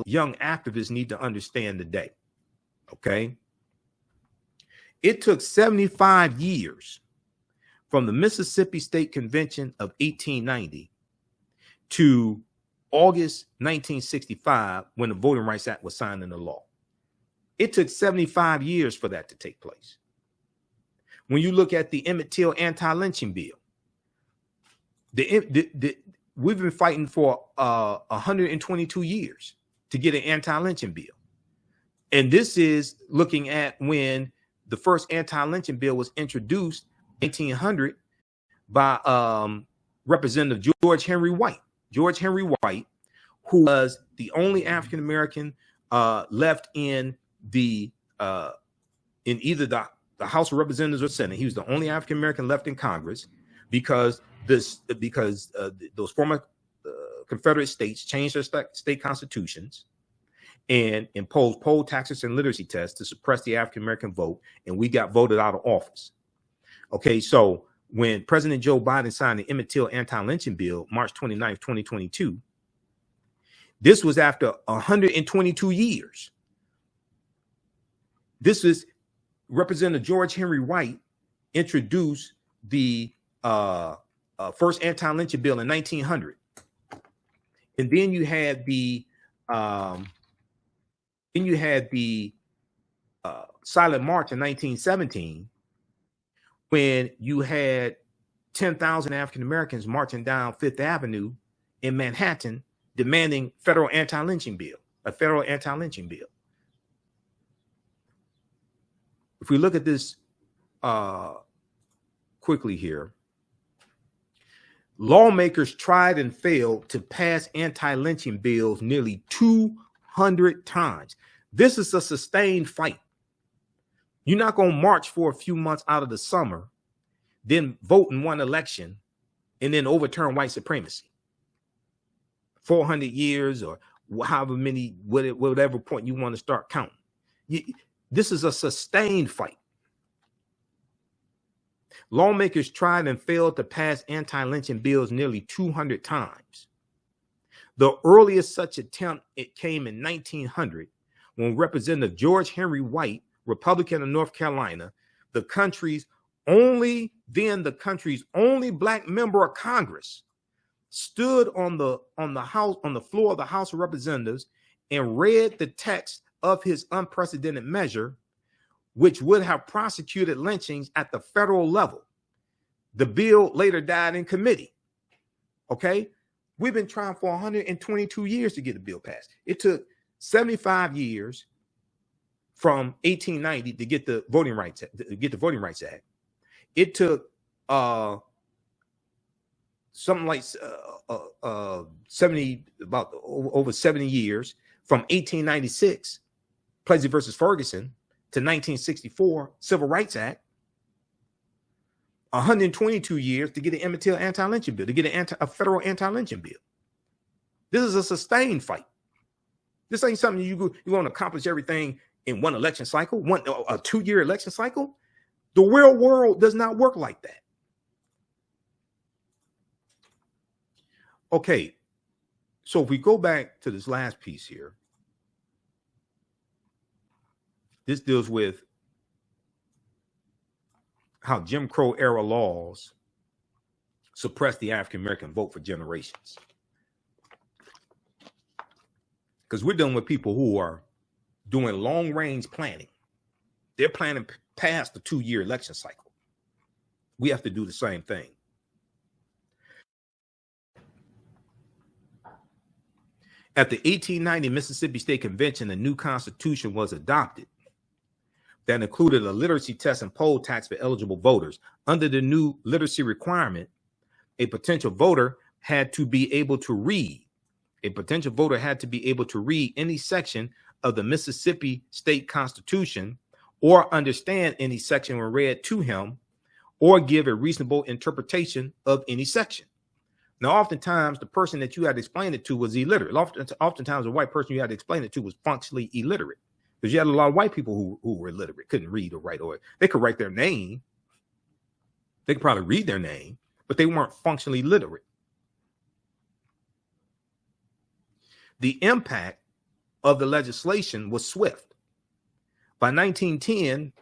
young activists need to understand today. Okay, it took 75 years from the Mississippi State Convention of 1890 to August 1965, when the Voting Rights Act was signed into law. It took 75 years for that to take place. When you look at the Emmett Till anti-lynching bill, we've been fighting for 122 years to get an anti-lynching bill. And this is looking at when the first anti-lynching bill was introduced in 1800 by Representative George Henry White. George Henry White, who was the only African-American left in the in either the House of Representatives or Senate. He was the only African-American left in Congress because those former Confederate states changed their state constitutions and imposed poll taxes and literacy tests to suppress the African-American vote, and we got voted out of office. Okay, so when President Joe Biden signed the Emmett Till anti-lynching bill, March 29th, 2022, this was after 122 years. This is Representative George Henry White introduced the first anti-lynching bill in 1900. And then you had the Silent March in 1917, when you had 10,000 African Americans marching down Fifth Avenue in Manhattan demanding a federal anti-lynching bill. If we look at this quickly here, lawmakers tried and failed to pass anti-lynching bills nearly 200 times. This is a sustained fight. You're not going to march for a few months out of the summer, then vote in one election, and then overturn white supremacy. 400 years or however many, whatever point you want to start counting. This is a sustained fight. Lawmakers tried and failed to pass anti-lynching bills nearly 200 times. The earliest such attempt, it came in 1900 when Representative George Henry White, Republican of North Carolina, the country's only black member of Congress, stood on the floor of the House of Representatives and read the text of his unprecedented measure, which would have prosecuted lynchings at the federal level. The bill later died in committee. Okay, we've been trying for 122 years to get the bill passed. It took 75 years from 1890 to get the Voting Rights Act. It took something like over 70 years from 1896, Plessy versus Ferguson, to 1964, Civil Rights Act. 122 years to get an Emmett Till anti-lynching bill, to get a federal anti-lynching bill. This is a sustained fight. This ain't something you want to accomplish everything in one election cycle, a 2-year election cycle. The real world does not work like that. Okay, so if we go back to this last piece here, this deals with how Jim Crow era laws suppressed the African American vote for generations. Because we're dealing with people who are doing long range planning. They're planning past the 2-year election cycle. We have to do the same thing. At the 1890 Mississippi State Convention, a new constitution was adopted that included a literacy test and poll tax for eligible voters. Under the new literacy requirement, a potential voter had to be able to read. Any section of the Mississippi State Constitution or understand any section when read to him or give a reasonable interpretation of any section. Now, oftentimes, the person that you had to explain it to was illiterate. Oftentimes, the white person you had to explain it to was functionally illiterate, because you had a lot of white people who were illiterate, couldn't read or write, or they could write their name. They could probably read their name, but they weren't functionally literate. The impact of the legislation was swift. By 1910,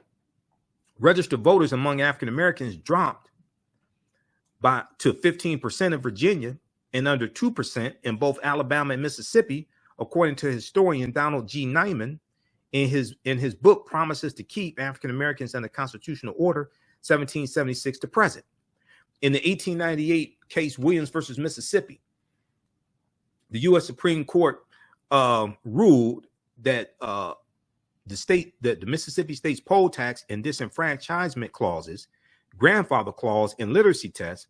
registered voters among African Americans dropped to 15% in Virginia and under 2% in both Alabama and Mississippi, according to historian Donald G. Nyman in his book Promises to Keep African Americans and the Constitutional Order, 1776 to present. In the 1898 case Williams versus Mississippi, the U.S. Supreme Court ruled that the Mississippi State's poll tax and disenfranchisement clauses, grandfather clause, and literacy test,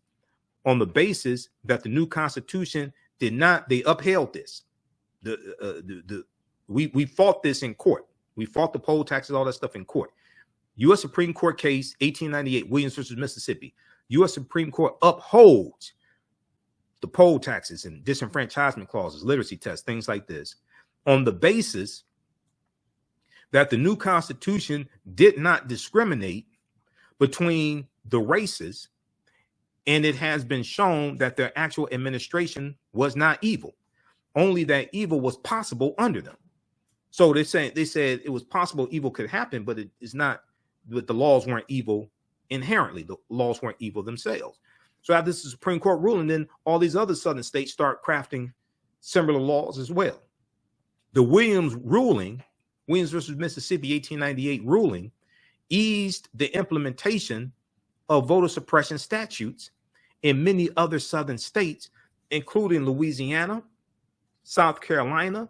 on the basis that the new constitution they upheld this. We fought this in court. We fought the poll taxes, all that stuff in court. U.S. Supreme Court case 1898, Williams versus Mississippi. U.S. Supreme Court upholds the poll taxes and disenfranchisement clauses, literacy tests, things like this, on the basis that the new constitution did not discriminate between the races, and it has been shown that their actual administration was not evil, only that evil was possible under them. So they said it was possible evil could happen, but it is not. But the laws weren't evil inherently. The laws weren't evil themselves. So after this Supreme Court ruling, then all these other southern states start crafting similar laws as well. The Williams versus Mississippi 1898 ruling, eased the implementation of voter suppression statutes in many other southern states, including Louisiana, South Carolina,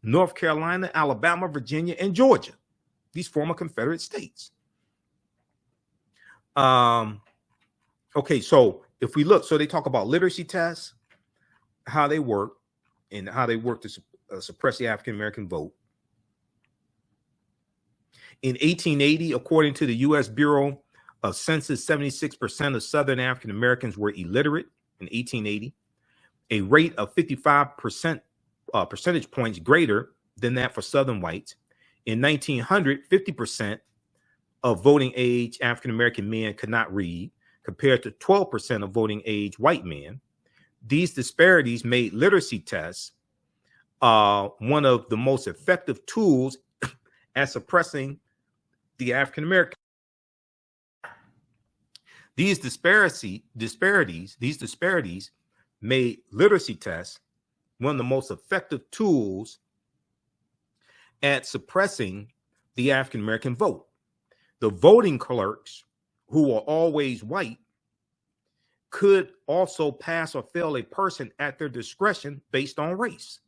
North Carolina, Alabama, Virginia, and Georgia, these former Confederate states. Okay, so if we look, so they talk about literacy tests, how they work, and how they work to suppress the African American vote. In 1880, according to the U.S. Bureau of Census, 76% of Southern African Americans were illiterate in 1880, a rate of 55% percentage points greater than that for Southern whites. In 1900, 50% of voting age African American men could not read, compared to 12% of voting age white men. These disparities made literacy tests one of the most effective tools at suppressing the African American. These disparities made literacy tests one of the most effective tools at suppressing the African American vote. The voting clerks, who were always white, could also pass or fail a person at their discretion based on race.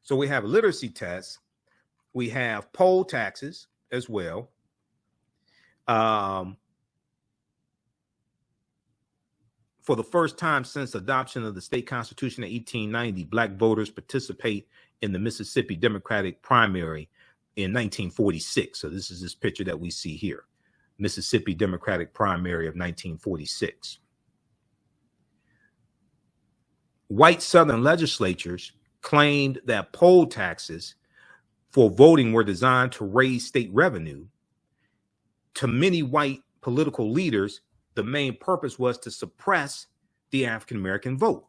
So we have literacy tests, we have poll taxes as well. For the first time since adoption of the state constitution in 1890, Black voters participate in the Mississippi Democratic primary in 1946. So this is this picture that we see here, Mississippi Democratic primary of 1946. White Southern legislatures claimed that poll taxes for voting were designed to raise state revenue. To many white political leaders, the main purpose was to suppress the African American vote.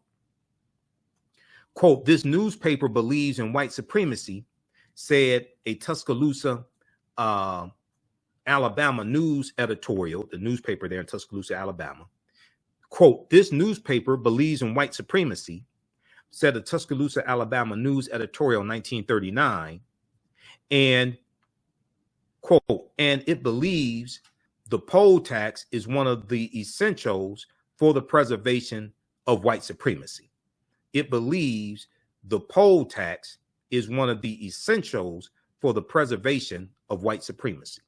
Quote, "This newspaper believes in white supremacy," said a Tuscaloosa, Alabama news editorial, the newspaper there in Tuscaloosa, Alabama. Quote, "This newspaper believes in white supremacy," said a Tuscaloosa, Alabama news editorial in 1939. And quote, "And it believes the poll tax is one of the essentials for the preservation of white supremacy." It believes the poll tax is one of the essentials for the preservation of white supremacy.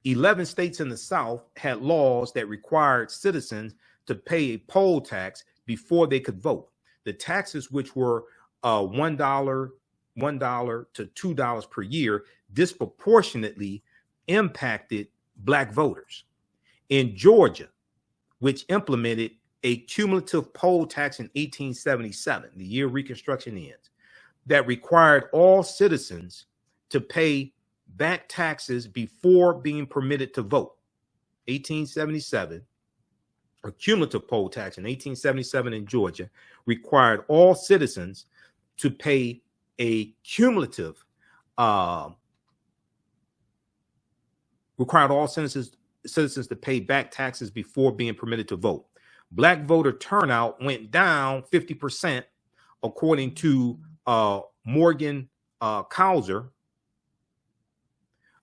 11 states in the South had laws that required citizens to pay a poll tax before they could vote. The taxes, which were $1 to $2 per year, disproportionately impacted Black voters. In Georgia, which implemented a cumulative poll tax in 1877, the year Reconstruction ends, that required all citizens to pay back taxes before being permitted to vote. 1877, a cumulative poll tax in 1877 in Georgia required all citizens to pay a cumulative required all citizens to pay back taxes before being permitted to vote. Black voter turnout went down 50%, according to Morgan Causer.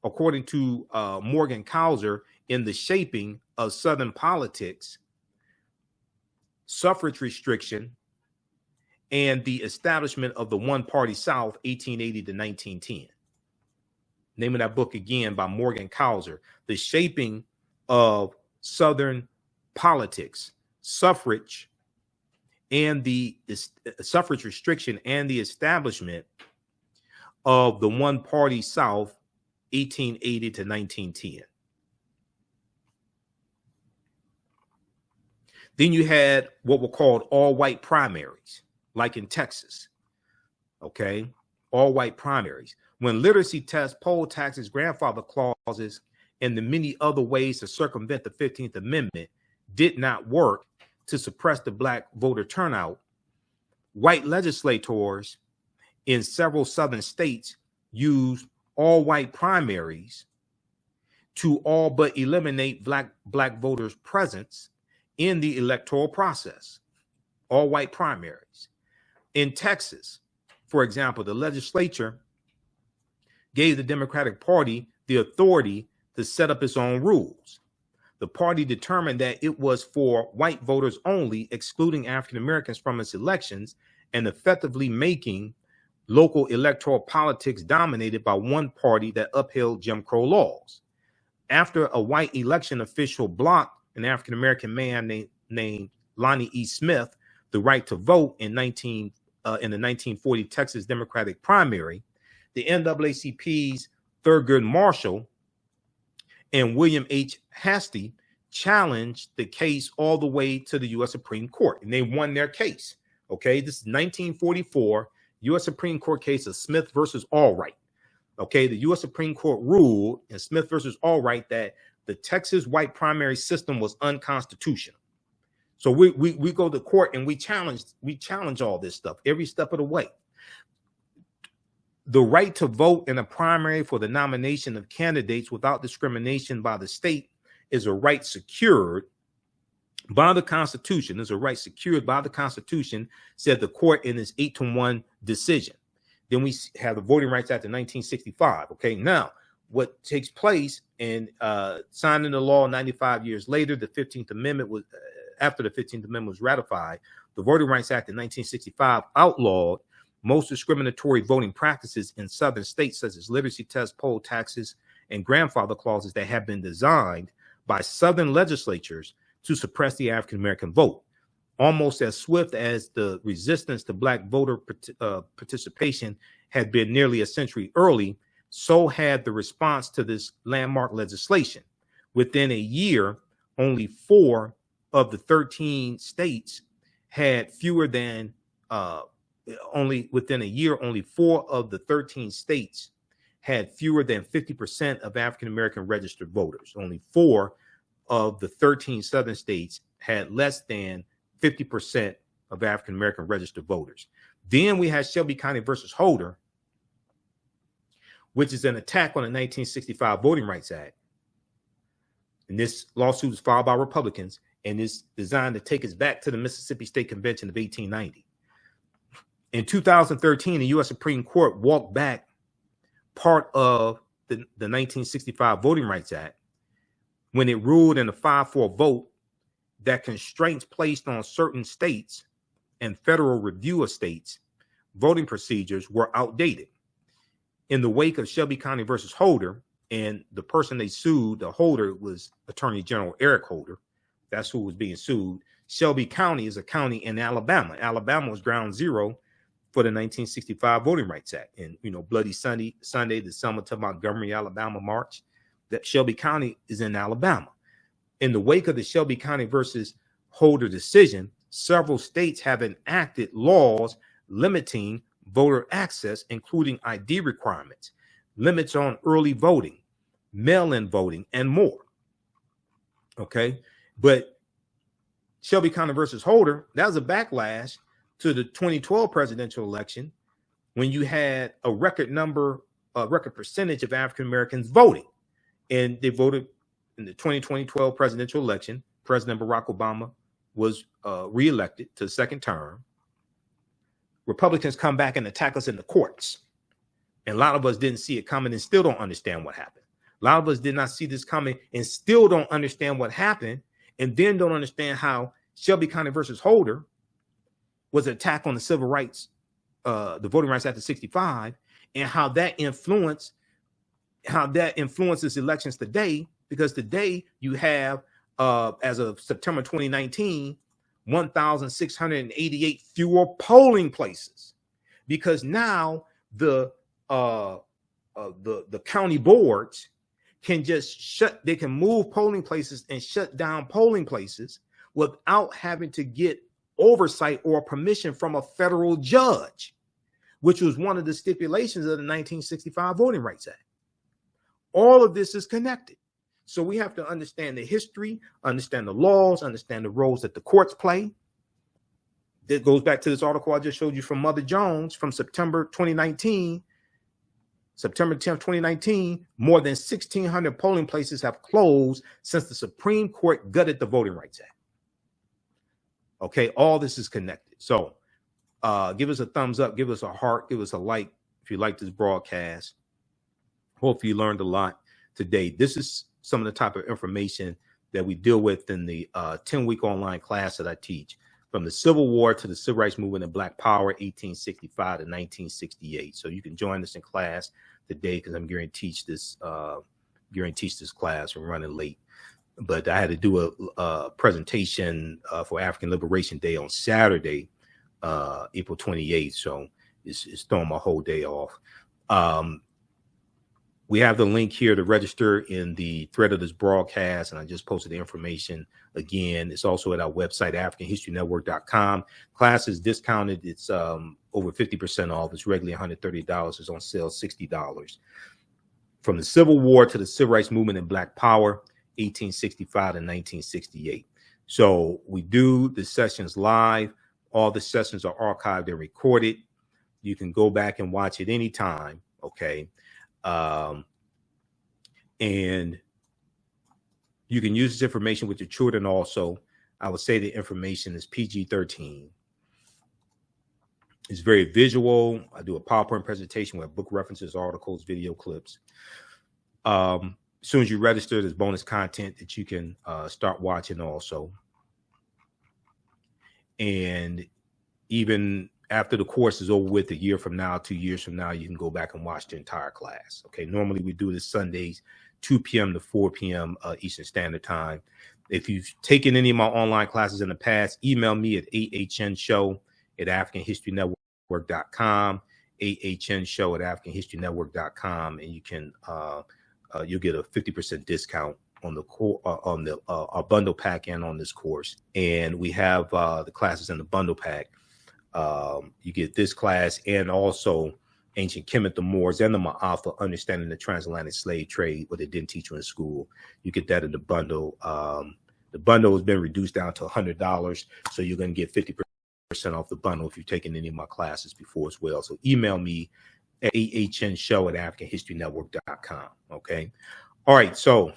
According to Morgan Causer, in the shaping of Southern politics, suffrage restriction, and the establishment of the one-party South, 1880 to 1910. Name of that book again by Morgan Causer, The Shaping of Southern Politics, Suffrage, and the Suffrage Restriction and the Establishment of the One-Party South, 1880 to 1910. Then you had what were called all-white primaries, like in Texas, okay? All-white primaries. When literacy tests, poll taxes, grandfather clauses, and the many other ways to circumvent the 15th Amendment did not work to suppress the Black voter turnout, white legislators in several Southern states used all-white primaries to all but eliminate black voters' presence in the electoral process. All-white primaries. In Texas, for example, the legislature gave the Democratic Party the authority to set up its own rules. the party determined that it was for white voters only, excluding African Americans from its elections and effectively making local electoral politics dominated by one party that upheld Jim Crow laws. After a white election official blocked an African American man named Lonnie E. Smith the right to vote in the 1940 Texas Democratic primary, the NAACP's Thurgood Marshall and William H. Hastie challenged the case all the way to the U.S. Supreme Court, and they won their case. Okay, this is 1944 U.S. Supreme Court case of Smith versus Allwright. Okay, the U.S. Supreme Court ruled in Smith versus Allwright that the Texas white primary system was unconstitutional. So we go to court and we challenge all this stuff every step of the way. The right to vote in a primary for the nomination of candidates without discrimination by the state is a right secured by the Constitution. Is a right secured by the Constitution, said the court in its 8-1 decision. Then we have the Voting Rights Act of 1965. Okay, now what takes place in signing the law 95 years later, the 15th Amendment was after the 15th Amendment was ratified. The Voting Rights Act of 1965 outlawed most discriminatory voting practices in southern states, such as literacy tests, poll taxes, and grandfather clauses that have been designed by southern legislatures to suppress the African American vote. Almost as swift as the resistance to black voter participation had been nearly a century early, so had the response to this landmark legislation. Within a year, only 4 of the 13 states had fewer than only 4 of the 13 states had fewer than 50% of African American registered voters. Only 4 of the 13 southern states had less than 50% of African American registered voters. Then we had Shelby County versus Holder, which is an attack on the 1965 Voting Rights Act. And this lawsuit was filed by Republicans and is designed to take us back to the Mississippi State Convention of 1890. In 2013, the U.S. Supreme Court walked back part of the 1965 Voting Rights Act when it ruled in a 5-4 vote that constraints placed on certain states and federal review of states voting procedures were outdated. In the wake of Shelby County versus Holder, and the person they sued, the holder, was Attorney General Eric Holder. That's who was being sued. Shelby County is a county in Alabama. Alabama was ground zero for the 1965 Voting Rights Act. And, Bloody Sunday, the Selma to Montgomery, Alabama march, that Shelby County is in Alabama. In the wake of the Shelby County versus Holder decision, several states have enacted laws limiting voter access, including ID requirements, limits on early voting, mail-in voting, and more. Okay, but Shelby County versus Holder, that was a backlash to the 2012 presidential election when you had a record percentage of African Americans voting. And they voted in the 2012 presidential election. President Barack Obama was reelected to the second term. Republicans come back and attack us in the courts. And a lot of us didn't see it coming and still don't understand what happened. A lot of us did not see this coming and still don't understand what happened, and then don't understand how Shelby County versus Holder was an attack on the civil rights, the Voting Rights Act of 65, and how that influences elections today, because today you have, as of September 2019, 1,688 fewer polling places, because now the county boards can just they can move polling places and shut down polling places without having to get oversight or permission from a federal judge, which was one of the stipulations of the 1965 Voting Rights Act. All of this is connected. So we have to understand the history, understand the laws, understand the roles that the courts play. That goes back to this article I just showed you from Mother Jones from September 2019. September 10th, 2019, more than 1,600 polling places have closed since the Supreme Court gutted the Voting Rights Act. Okay, all this is connected. So give us a thumbs up, give us a heart, give us a like if you like this broadcast. Hopefully you learned a lot today. This is some of the type of information that we deal with in the 10-week online class that I teach, from the Civil War to the Civil Rights Movement and Black Power, 1865 to 1968. So you can join us in class today, because I'm going to teach this class. I'm running late, but I had to do a presentation for African Liberation Day on Saturday, April 28th. So it's throwing my whole day off. We have the link here to register in the thread of this broadcast, and I just posted the information again. It's also at our website, AfricanHistoryNetwork.com. Class is discounted. It's over 50% off. It's regularly $130. It's on sale $60. From the Civil War to the Civil Rights Movement and Black Power, 1865 to 1968. So we do the sessions live. All the sessions are archived and recorded. You can go back and watch it anytime, okay? And you can use this information with your children also. I would say the information is PG-13. It's very visual. I do a PowerPoint presentation with book references, articles, video clips. As soon as you register, there's bonus content that you can start watching also. And even after the course is over with, a year from now, 2 years from now, you can go back and watch the entire class. Okay. Normally we do this Sundays, 2 p.m. to 4 p.m. Eastern Standard Time. If you've taken any of my online classes in the past, email me at AHNshow@AfricanHistoryNetwork.com, AHNshow@AfricanHistoryNetwork.com, and you can you'll get a 50% discount on the our bundle pack and on this course. And we have the classes in the bundle pack. You get this class and also Ancient Kemet, the Moors, and the Ma'afa, Understanding the Transatlantic Slave Trade, what they didn't teach you in school. You get that in the bundle. The bundle has been reduced down to $100, so you're going to get 50% off the bundle if you've taken any of my classes before as well. So email me at AHNshow@AfricanHistoryNetwork.com. Okay. All right. So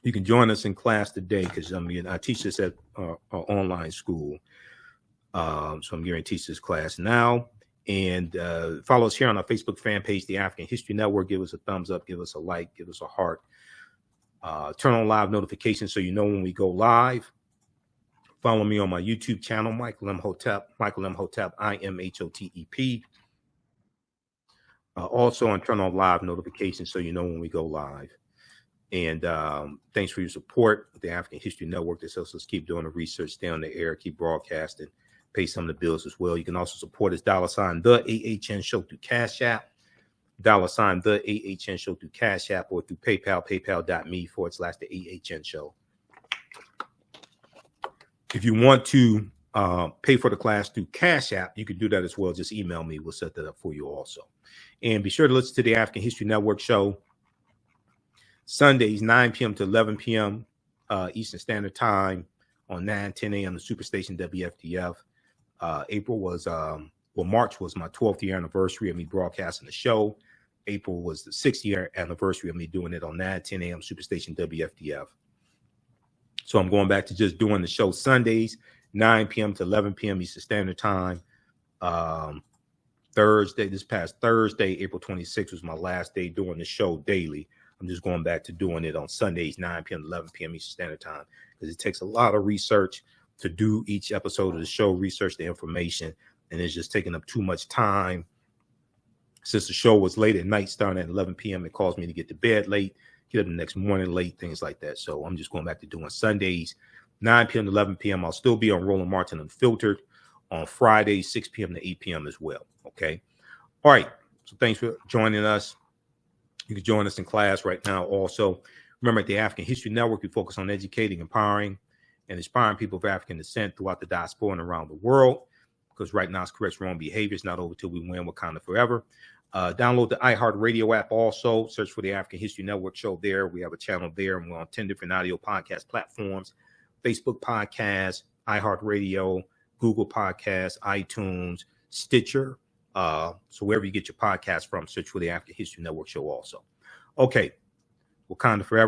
you can join us in class today, because I teach this at our online school. So I'm going to teach this class now. And follow us here on our Facebook fan page, The African History Network. Give us a thumbs up, give us a like, give us a heart. Turn on live notifications so you know when we go live. Follow me on my YouTube channel, Michael Imhotep, IMHOTEP. Also on turn on live notifications so you know when we go live. And thanks for your support with the African History Network. This helps us keep doing the research, stay on the air, keep broadcasting, pay some of the bills as well. You can also support us, $ TheAHNShow through Cash App, $ TheAHNShow through Cash App, or through PayPal, paypal.me/TheAHNShow. If you want to pay for the class through Cash App, you can do that as well. Just email me. We'll set that up for you also. And be sure to listen to the African History Network show Sundays, 9 p.m. to 11 p.m. Eastern Standard Time on 9-10 a.m. the Superstation WFDF. March was my 12th year anniversary of me broadcasting the show. April was the 6th year anniversary of me doing it on 9-10 a.m. Superstation WFDF. So I'm going back to just doing the show Sundays, 9 p.m. to 11 p.m. Eastern Standard Time. This past Thursday, April 26th, was my last day doing the show daily. I'm just going back to doing it on Sundays, 9 p.m. to 11 p.m. Eastern Standard Time, because it takes a lot of research to do each episode of the show, research the information, and it's just taking up too much time. Since the show was late at night, starting at 11 p.m., it caused me to get to bed late, get up the next morning late, things like that. So I'm just going back to doing Sundays, 9 p.m. to 11 p.m. I'll still be on Roland Martin Unfiltered on Fridays, 6 p.m. to 8 p.m. as well. Okay. All right. So thanks for joining us. You can join us in class right now also. Remember, at the African History Network, we focus on educating, empowering, and inspiring people of African descent throughout the diaspora and around the world, because right now it's correct wrong behavior. It's not over till we win. Wakanda forever. Download the iHeartRadio app also. Search for the African History Network show there. We have a channel there, and we're on 10 different audio podcast platforms: Facebook Podcasts, iHeartRadio, Google Podcasts, iTunes, Stitcher. So wherever you get your podcast from, search for the African History Network show also. Okay. Wakanda forever.